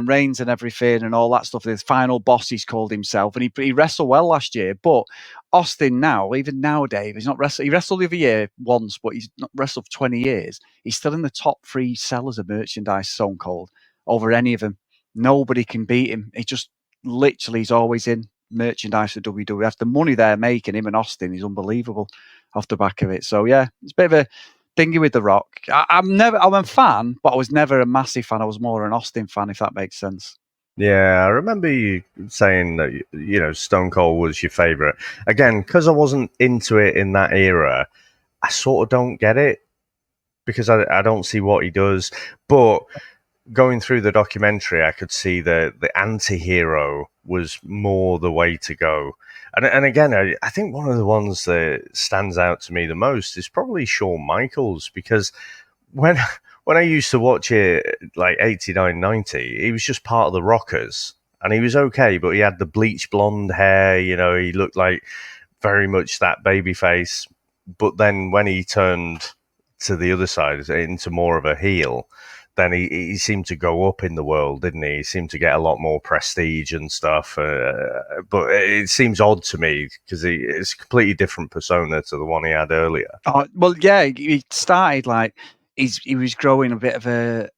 Reigns and everything and all that stuff. The final boss, he's called himself, and he wrestled well last year. But Austin now, even nowadays, he's not wrestled. He wrestled the other year once, but he's not wrestled for 20 years. He's still in the top 3 sellers of merchandise, Stone Cold, over any of them. Nobody can beat him. He just literally is always in merchandise for WWF. The money they're making, him and Austin, is unbelievable off the back of it. So yeah, it's a bit of a thingy with The Rock. I'm a fan, but I was never a massive fan. I was more an Austin fan, if that makes sense. Yeah, I remember you saying that, Stone Cold was your favourite. Again, because I wasn't into it in that era, I sort of don't get it, because I don't see what he does. But going through the documentary, I could see the anti-hero was more the way to go. And again, I think one of the ones that stands out to me the most is probably Shawn Michaels, because when I used to watch it, like 89, 90, he was just part of the Rockers, and he was okay, but he had the bleach blonde hair, you know, he looked like very much that baby face. But then when he turned to the other side, into more of a heel, then he seemed to go up in the world, didn't he? He seemed to get a lot more prestige and stuff. But it seems odd to me because it's a completely different persona to the one he had earlier. Oh, well, yeah, he started like he was growing a bit of a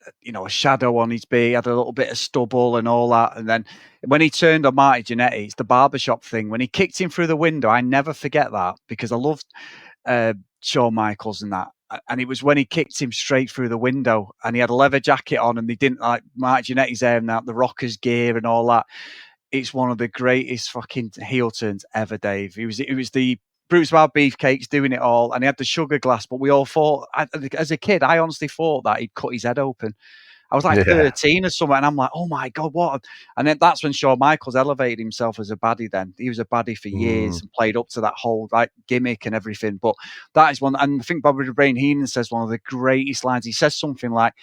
shadow on his beard, he had a little bit of stubble and all that. And then when he turned on Marty Jannetty, it's the barbershop thing. When he kicked him through the window, I never forget that because I loved Shawn Michaels and that. And it was when he kicked him straight through the window and he had a leather jacket on and they didn't like Marty Jannetty's hair and that, the Rockers gear and all that. It's one of the greatest fucking heel turns ever, Dave. It was the Bruce Wild Beefcakes doing it all, and he had the sugar glass, but we all thought, as a kid, I honestly thought that he'd cut his head open. I was like 13 or something, and I'm like, oh my God, what? And then that's when Shawn Michaels elevated himself as a baddie then. He was a baddie for years and played up to that whole like gimmick and everything. But that is one, and I think Bobby the Brain Heenan says one of the greatest lines. He says something like,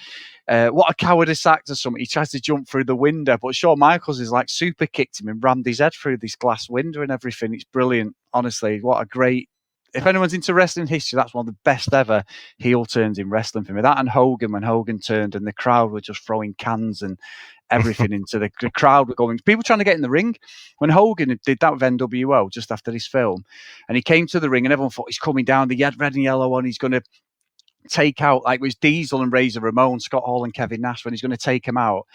what a cowardice act or something. He tries to jump through the window, but Shawn Michaels is like super kicked him and rammed his head through this glass window and everything. It's brilliant. Honestly, what a great... If anyone's into wrestling history, that's one of the best ever heel turns in wrestling for me. That and Hogan, when Hogan turned and the crowd were just throwing cans and everything into the crowd were going, people trying to get in the ring. When Hogan did that with NWO just after his film, and he came to the ring and everyone thought he's coming down, the red and yellow one, he's going to take out, like it was Diesel and Razor Ramon, Scott Hall and Kevin Nash, when he's going to take him out.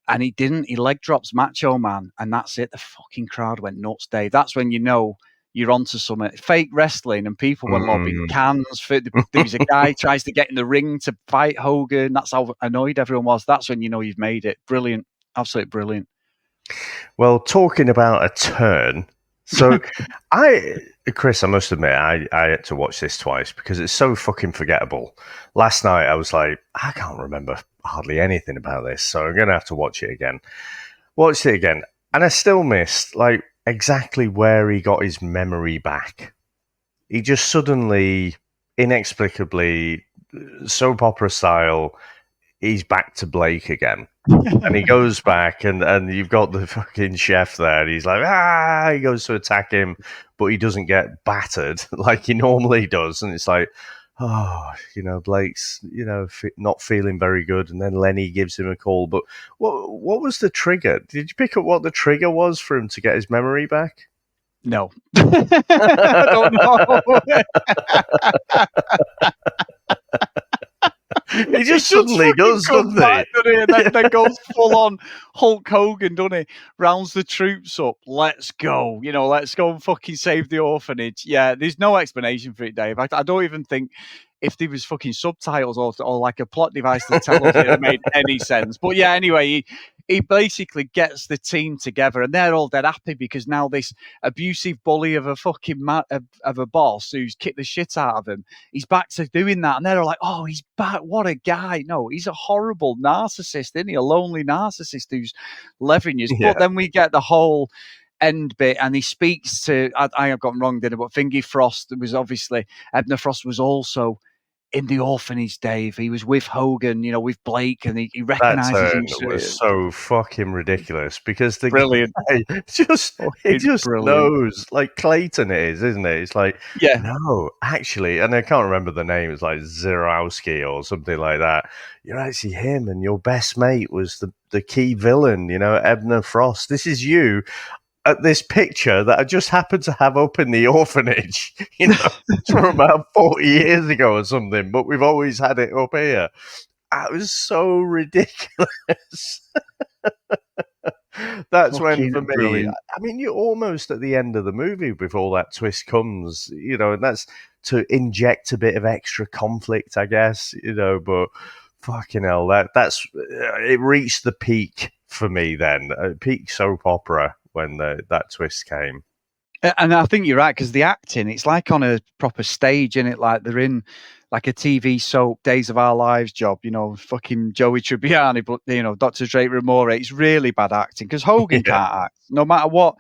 And he didn't. He leg drops Macho Man, and that's it. The fucking crowd went nuts, Dave. That's when you know you're onto something. Fake wrestling, and people were lobbing cans. There was a guy tries to get in the ring to fight Hogan. That's how annoyed everyone was. That's when you know you've made it. Brilliant. Absolutely brilliant. Well, talking about a turn, so Chris, I must admit, I had to watch this twice because it's so fucking forgettable. Last night I was like, I can't remember hardly anything about this, so I'm going to have to watch it again. Watched it again, and I still missed, like, exactly where he got his memory back. He just suddenly, inexplicably, soap opera style, he's back to Blake again. And he goes back, and you've got the fucking chef there, and he's like, he goes to attack him, but he doesn't get battered like he normally does. And it's like, Blake's, not feeling very good. And then Lenny gives him a call. But what was the trigger? Did you pick up what the trigger was for him to get his memory back? No. I don't know. He just suddenly does, doesn't he? And then goes full on Hulk Hogan, doesn't he? Rounds the troops up. Let's go. Let's go and fucking save the orphanage. Yeah, there's no explanation for it, Dave. I don't even think if there was fucking subtitles or like a plot device to tell us it made any sense. But yeah, anyway, he basically gets the team together and they're all dead happy because now this abusive bully of a fucking of a boss who's kicked the shit out of him, he's back to doing that. And they're all like, oh, he's back. What a guy. No, he's a horrible narcissist, isn't he? A lonely narcissist who's leveraging you. Yeah. But then we get the whole end bit and he speaks to, I have gotten wrong, didn't I? But Fingy Frost was obviously, Ebner Frost was also in the orphanage, Dave. He was with Hogan, with Blake, and he recognises him. It was so fucking ridiculous because the brilliant. Guy he just knows, like Clayton is, isn't it? It's like, no, actually, and I can't remember the name. It's like Zerowski or something like that. You're actually him, and your best mate was the key villain, Ebner Frost. This is you. At this picture that I just happened to have up in the orphanage, from about 40 years ago or something, but we've always had it up here. It was so ridiculous. That's when, for me, brilliant. I mean, you're almost at the end of the movie before that twist comes, and that's to inject a bit of extra conflict, I guess, but fucking hell, that's it reached the peak for me then, peak soap opera when that twist came. And I think you're right, because the acting, it's like on a proper stage, isn't it? Like they're in like a TV soap, Days of Our Lives job, fucking Joey Tribbiani, but, Dr. Draper Ramore. It's really bad acting because Hogan can't act, no matter what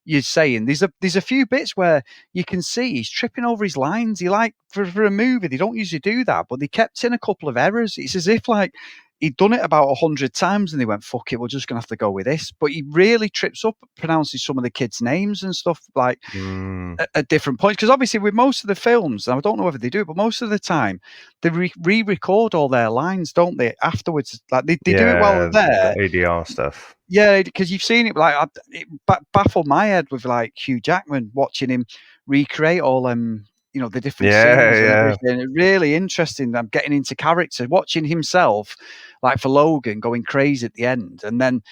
you're saying. There's a few bits where you can see he's tripping over his lines. He for a movie, they don't usually do that, but they kept in a couple of errors. It's as if like he'd done it about 100 times and they went, fuck it, we're just going to have to go with this. But he really trips up, pronounces some of the kids' names and stuff like at different points. Because obviously with most of the films, and I don't know whether they do, but most of the time, they re-record all their lines, don't they, afterwards? Like they do it while they're there. The ADR stuff. Yeah, because you've seen it. Like it baffled my head with like Hugh Jackman, watching him recreate all the different scenes and everything. It's really interesting. I'm getting into character, watching himself, like for Logan, going crazy at the end, and then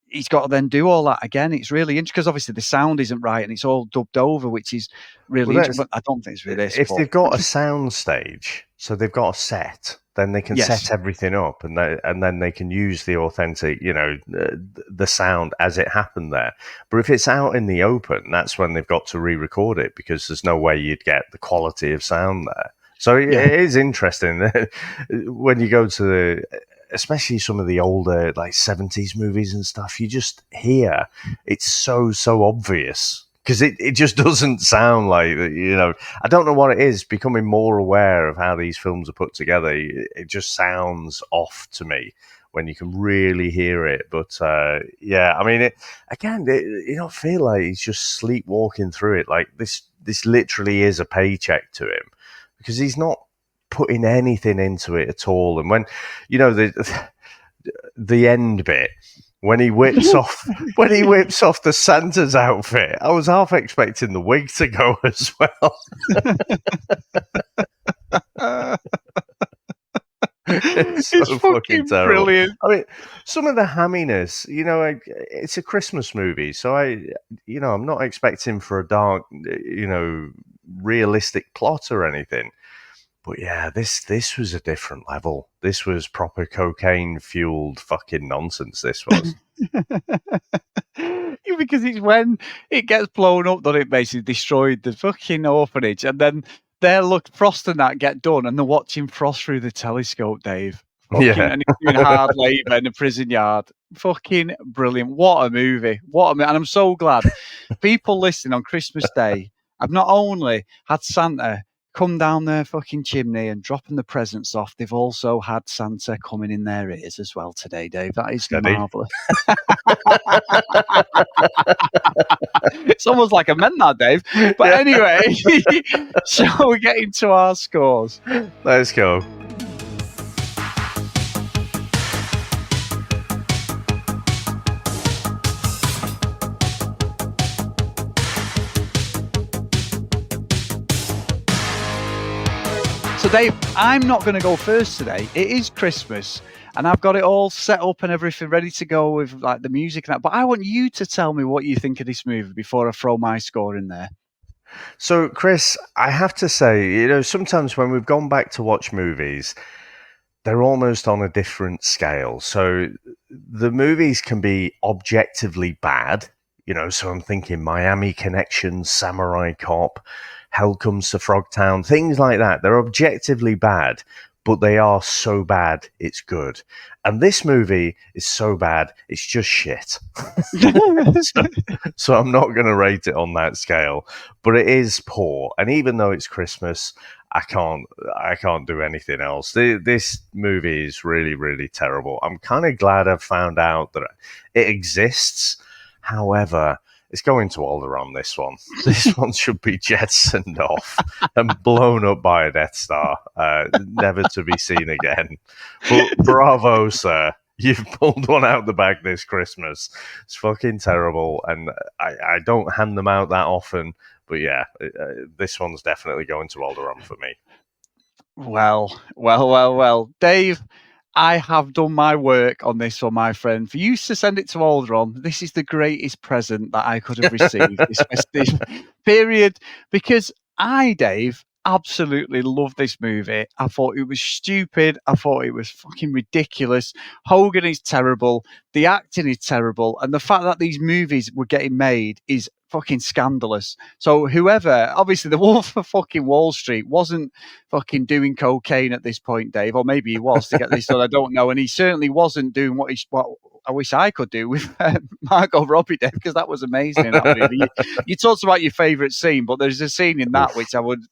he's got to then do all that again. It's really interesting because obviously the sound isn't right and it's all dubbed over, which is really interesting. But I don't think it's realistic. If they've got a sound stage, so they've got a set, then they can set everything up, and then they can use the authentic, the sound as it happened there. But if it's out in the open, that's when they've got to re-record it, because there's no way you'd get the quality of sound there. So it is interesting when you go to especially some of the older like 70s movies and stuff, you just hear it's so obvious. Because it just doesn't sound like, I don't know what it is, becoming more aware of how these films are put together. It just sounds off to me when you can really hear it. But, I mean, you don't feel like he's just sleepwalking through it. Like this literally is a paycheck to him, because he's not putting anything into it at all. And when, the end bit, when he whips off the Santa's outfit, I was half expecting the wig to go as well. It's so fucking terrible. Brilliant. I mean, some of the hamminess, it's a Christmas movie, so I'm not expecting for a dark, realistic plot or anything. But yeah, this was a different level. This was proper cocaine-fueled fucking nonsense, this was. Because it's when it gets blown up that it basically destroyed the fucking orphanage, and then Frost and that get done, and they're watching Frost through the telescope, Dave. And he's doing hard labour in a prison yard. Fucking brilliant. What a movie. And I'm so glad people listening on Christmas Day have not only had Santa come down their fucking chimney and dropping the presents off, they've also had Santa coming in their ears as well today, Dave. That is marvellous. It's almost like I meant that, Dave. But anyway, shall we get into our scores? Let's go. So, Dave, I'm not going to go first today. It is Christmas, and I've got it all set up and everything ready to go with like the music and that. But I want you to tell me what you think of this movie before I throw my score in there. So, Chris, I have to say, sometimes when we've gone back to watch movies, they're almost on a different scale. So the movies can be objectively bad, so I'm thinking Miami Connection, Samurai Cop, Hell Comes to Frogtown, things like that. They're objectively bad, but they are so bad, it's good. And this movie is so bad, it's just shit. so I'm not going to rate it on that scale, but it is poor. And even though it's Christmas, I can't do anything else. This movie is really, really terrible. I'm kind of glad I've found out that it exists. However, it's going to Alderaan, this one. This one should be jettisoned off and blown up by a Death Star, never to be seen again. But bravo, sir. You've pulled one out the bag this Christmas. It's fucking terrible, and I don't hand them out that often. But yeah, this one's definitely going to Alderaan for me. Well. Dave, I have done my work on this one, my friend. For you to send it to Alderaan, this is the greatest present that I could have received this festive period, because I, Dave, absolutely love this movie. I thought it was stupid. I thought it was fucking ridiculous. Hogan is terrible. The acting is terrible. And the fact that these movies were getting made is fucking scandalous. So whoever, obviously the Wolf of fucking Wall Street wasn't fucking doing cocaine at this point, Dave, or maybe he was to get this done. I don't know. And he certainly wasn't doing what I wish I could do with Margot Robbie, Dave, because that was amazing in that movie. You talked about your favourite scene, but there's a scene in that which I would,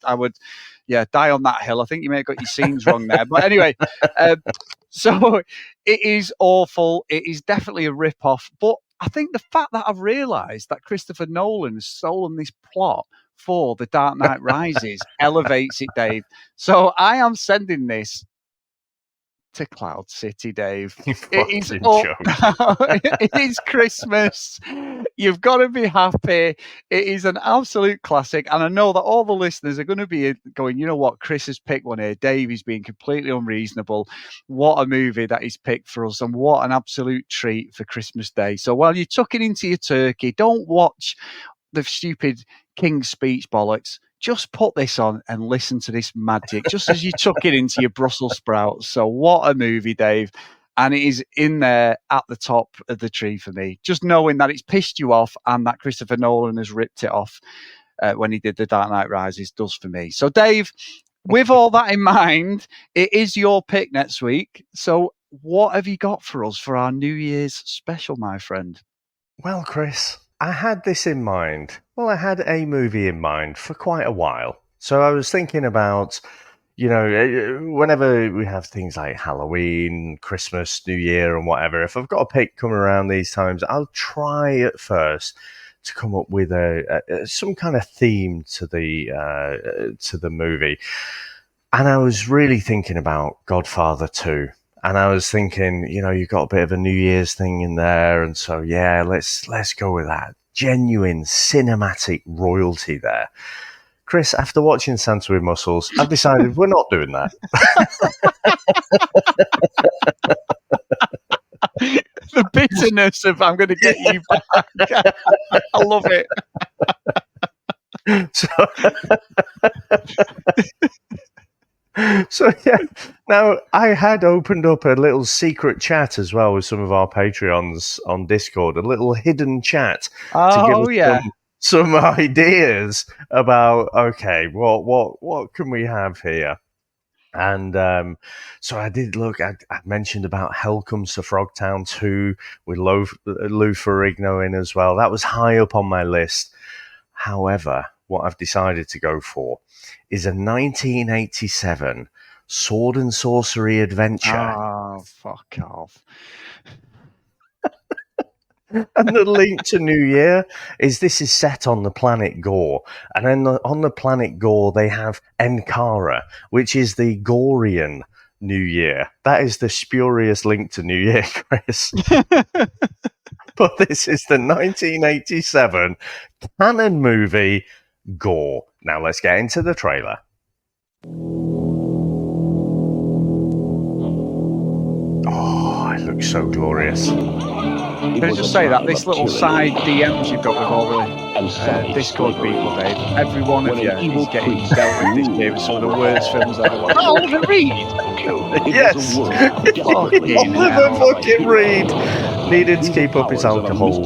die on that hill. I think you may have got your scenes wrong there. But anyway, so it is awful. It is definitely a rip-off. But I think the fact that I've realised that Christopher Nolan has stolen this plot for The Dark Knight Rises elevates it, Dave. So I am sending this to Cloud City, Dave. It is Christmas. You've got to be happy. It is an absolute classic. And I know that all the listeners are going to be going, you know what, Chris has picked one here. Dave is being completely unreasonable. What a movie that he's picked for us, and what an absolute treat for Christmas Day. So while you're tucking into your turkey, don't watch the stupid King's Speech bollocks. Just put this on and listen to this magic, just as you tuck it into your Brussels sprouts. So what a movie, Dave. And it is in there at the top of the tree for me. Just knowing that it's pissed you off and that Christopher Nolan has ripped it off when he did The Dark Knight Rises does for me. So, Dave, with all that in mind, it is your pick next week. So what have you got for us for our New Year's special, my friend? Well, Chris, I had this in mind. Well, I had a movie in mind for quite a while. So I was thinking about, whenever we have things like Halloween, Christmas, New Year, and whatever, if I've got a pick coming around these times, I'll try at first to come up with some kind of theme to the movie. And I was really thinking about Godfather 2. And I was thinking, you've got a bit of a New Year's thing in there. And so, yeah, let's go with that. Genuine cinematic royalty there. Chris, after watching Santa with Muscles, I've decided we're not doing that. The bitterness of I'm going to get you back. I love it. So, yeah. Now, I had opened up a little secret chat as well with some of our Patreons on Discord, a little hidden chat to give us some ideas about, okay, what can we have here? And so I did look. I mentioned about Hell Comes to Frogtown 2 with Lou Ferrigno in as well. That was high up on my list. However, what I've decided to go for is a 1987 sword and sorcery adventure. Oh, fuck off. And the link to New Year is this is set on the planet Gore. And then on the planet Gore, they have Enkara, which is the Gorian New Year. That is the spurious link to New Year, Chris. But this is the 1987 canon movie Gore. Now let's get into the trailer. Oh, it looks so glorious. Can I just say that this little side DMs you've got with all the Discord people, Dave, every one of you is getting dealt with this game with some of the worst films I've ever watched. Oliver Reed! Yes! Oliver fucking Reed! Needed to keep up his alcohol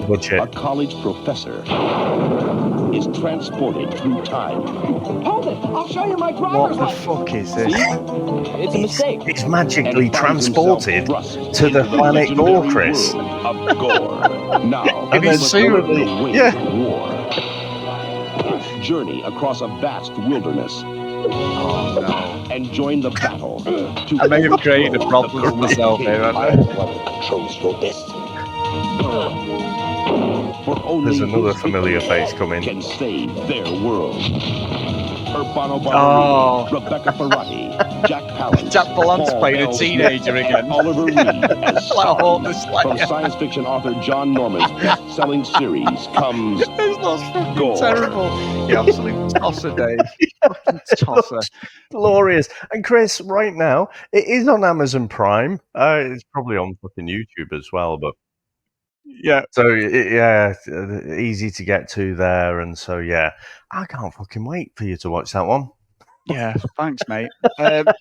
budget. A college professor is transported through time. Hold it! I'll show you my driver's license. What the fuck is this? It's a mistake. It's magically transported to the planet Gore, Chris. Of Gore. Now, in his suit. War. Journey across a vast wilderness. Oh no! And join the battle. I may have created a problem for myself here. Controls your destiny. For only there's another familiar face coming. Can save their world. Urbano Barberini, Rebecca Ferrati, Jack Palance. Jack Palance playing a teenager again. Oliver Reed as from science fiction author John Norman's best-selling series comes Gore. Terrible. You absolute tosser, Dave. Fucking tosser. Glorious. And Chris, right now, it is on Amazon Prime. It's probably on fucking YouTube as well, but yeah. So, yeah, easy to get to there. And so, yeah, I can't fucking wait for you to watch that one. Yeah, thanks, mate. Anyway,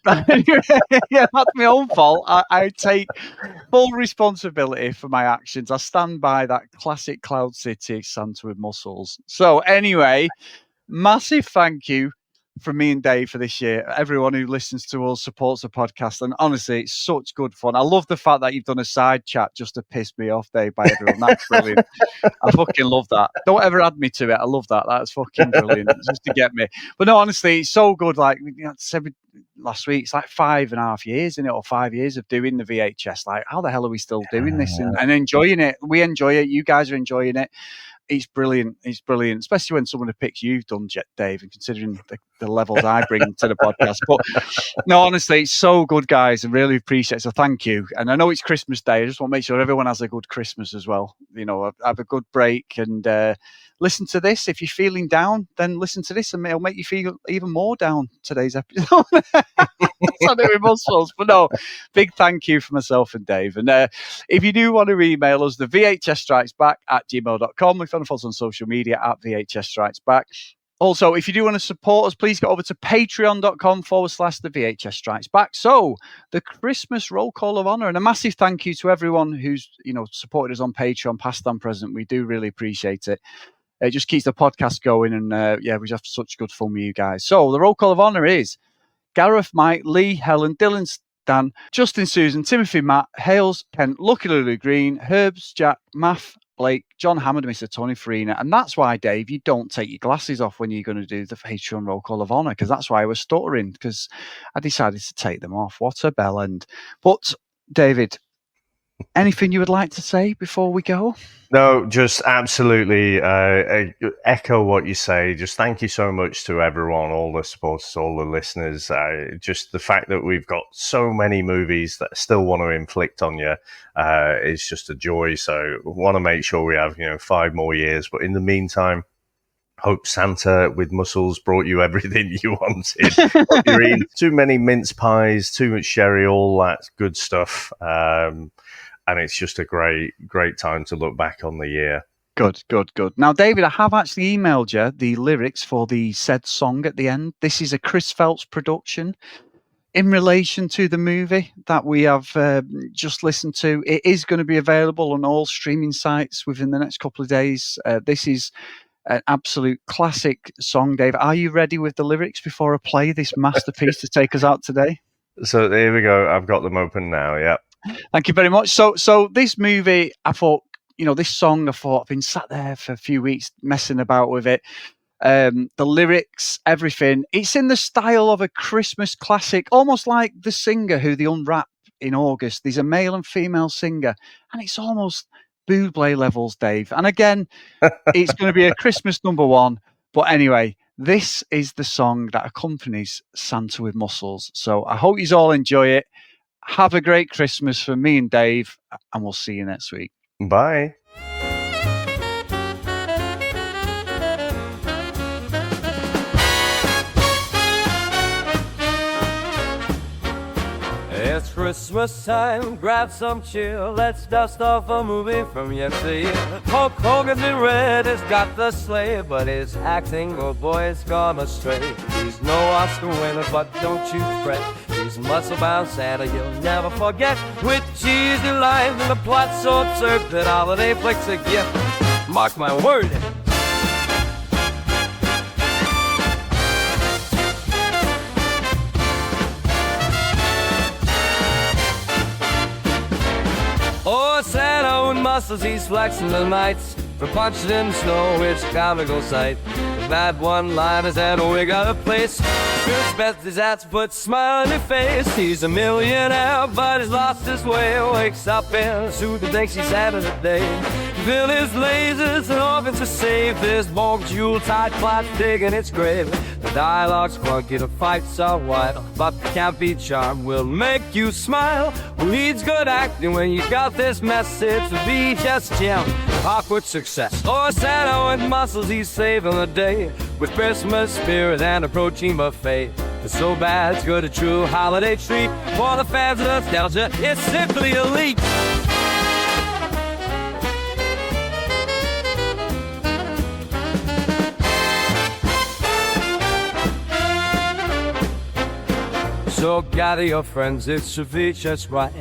yeah, that's my own fault. I take full responsibility for my actions. I stand by that classic Cloud City Santa with muscles. So anyway, massive thank you from me and Dave for this year. Everyone who listens to us, supports the podcast, and honestly, it's such good fun. I love the fact that you've done a side chat just to piss me off, Dave, by everyone. That's brilliant. I fucking love that. Don't ever add me to it. I love that. That's fucking brilliant. Just to get me. But no, honestly, it's so good. Like said last week, it's like 5.5 years, isn't it? Or 5 years of doing the VHS. Like, how the hell are we still doing this and enjoying it? We enjoy it. You guys are enjoying it. It's brilliant. It's brilliant, especially when someone picks you've done, Dave, and considering the levels I bring to the podcast. But no, honestly, it's so good, guys. I really appreciate it. So thank you. And I know it's Christmas Day. I just want to make sure everyone has a good Christmas as well. You know, have a good break and listen to this. If you're feeling down, then listen to this and it'll make you feel even more down today's episode. Muscles. But no, big thank you for myself and Dave. And if you do want to email us, the VHSstrikesback@gmail.com. We follow us on social media at VHSstrikesback. Also, if you do want to support us, please go over to patreon.com/the VHS Strikes Back. So the Christmas roll call of honor, and a massive thank you to everyone who's, supported us on Patreon, past and present. We do really appreciate it. It just keeps the podcast going. And we have such good fun with you guys. So the roll call of honor is Gareth, Mike, Lee, Helen, Dylan, Dan, Justin, Susan, Timothy, Matt, Hales, Kent, Lucky Lulu Green, Herbs, Jack, Math, Blake, John Hammond, Mr. Tony Farina. And that's why, Dave, you don't take your glasses off when you're going to do the Patreon roll call of honor, because that's why I was stuttering, because I decided to take them off. What a bell end. But, David, anything you would like to say before we go? No, just absolutely echo what you say. Just thank you so much to everyone, all the supporters, all the listeners. Just the fact that we've got so many movies that still want to inflict on you is just a joy. So we want to make sure we have 5 more years. But in the meantime, hope Santa with muscles brought you everything you wanted. You're eating too many mince pies, too much sherry, all that good stuff. And it's just a great time to look back on the year. Good. Now, David, I have actually emailed you the lyrics for the said song at the end. This is a Chris Phelps production in relation to the movie that we have just listened to. It is going to be available on all streaming sites within the next couple of days. This is an absolute classic song, Dave. Are you ready with the lyrics before I play this masterpiece to take us out today? So there we go. I've got them open now. Yeah. Thank you very much. So this movie, I thought, this song, I've been sat there for a few weeks messing about with it. The lyrics, everything. It's in the style of a Christmas classic, almost like The Singer, who they unwrap in August. There's a male and female singer, and it's almost Bublé levels, Dave. And again, it's going to be a Christmas number one. But anyway, this is the song that accompanies Santa with Muscles. So I hope you all enjoy it. Have a great Christmas from me and Dave, and we'll see you next week. Bye. It's Christmas time, grab some cheer. Let's dust off a movie from yesteryear. Hulk Hogan's in red, has got the sleigh, but his acting, oh boy, it's gone astray. He's no Oscar winner, but don't you fret. He's muscle-bound Santa you'll never forget. With cheesy lines and the plot so absurd that holiday flicks a gift. Mark my word. Oh, Santa with muscles, he's flexing the nights. For punching in the snow, it's a comical sight. The bad one-liners and we got a place. His best is out to put a smile on your face. He's a millionaire, but he's lost his way. Wakes up in a suit and thinks he's having a day. Fill his lasers and orphans to save this morgue jewel-tied plot digging its grave. The dialogue's clunky, the fights are wild, but the campy charm will make you smile. Who needs good acting when you got this message to be just Jim? Awkward success. Oh, Santa with muscles, he's saving the day. With Christmas spirit and a protein buffet. It's so bad, it's good, a true holiday treat. For the fans of nostalgia, it's simply elite. So gather your friends, it's a feature right.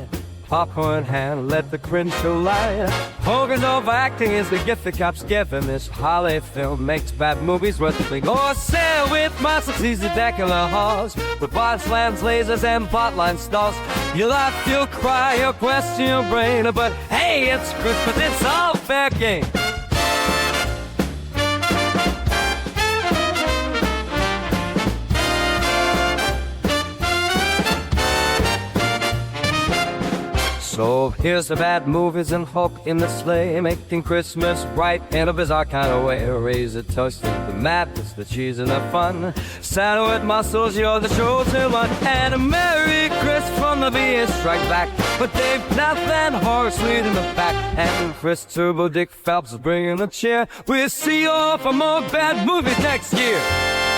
Popcorn in hand, let the cringe collide. Hogan's overacting is the gift the cops give him. This Holly film makes bad movies worth the thing. Or sail with muscles, he's a decular horse. With bar slams, lasers, and plotline stalls. You'll laugh, you'll cry, you'll question your brain. But hey, it's Christmas, it's all fair game. So here's the bad movies and Hulk in the sleigh, making Christmas bright in a bizarre kind of way. Raise a toast to the madness, the cheese, and the fun. Santa with muscles, you're the chosen one. And a Merry Christmas from the being strike back. But Dave Plath and Horace lead in the back. And Chris Turbo Dick Phelps is bringing the cheer. We'll see you all for more bad movies next year.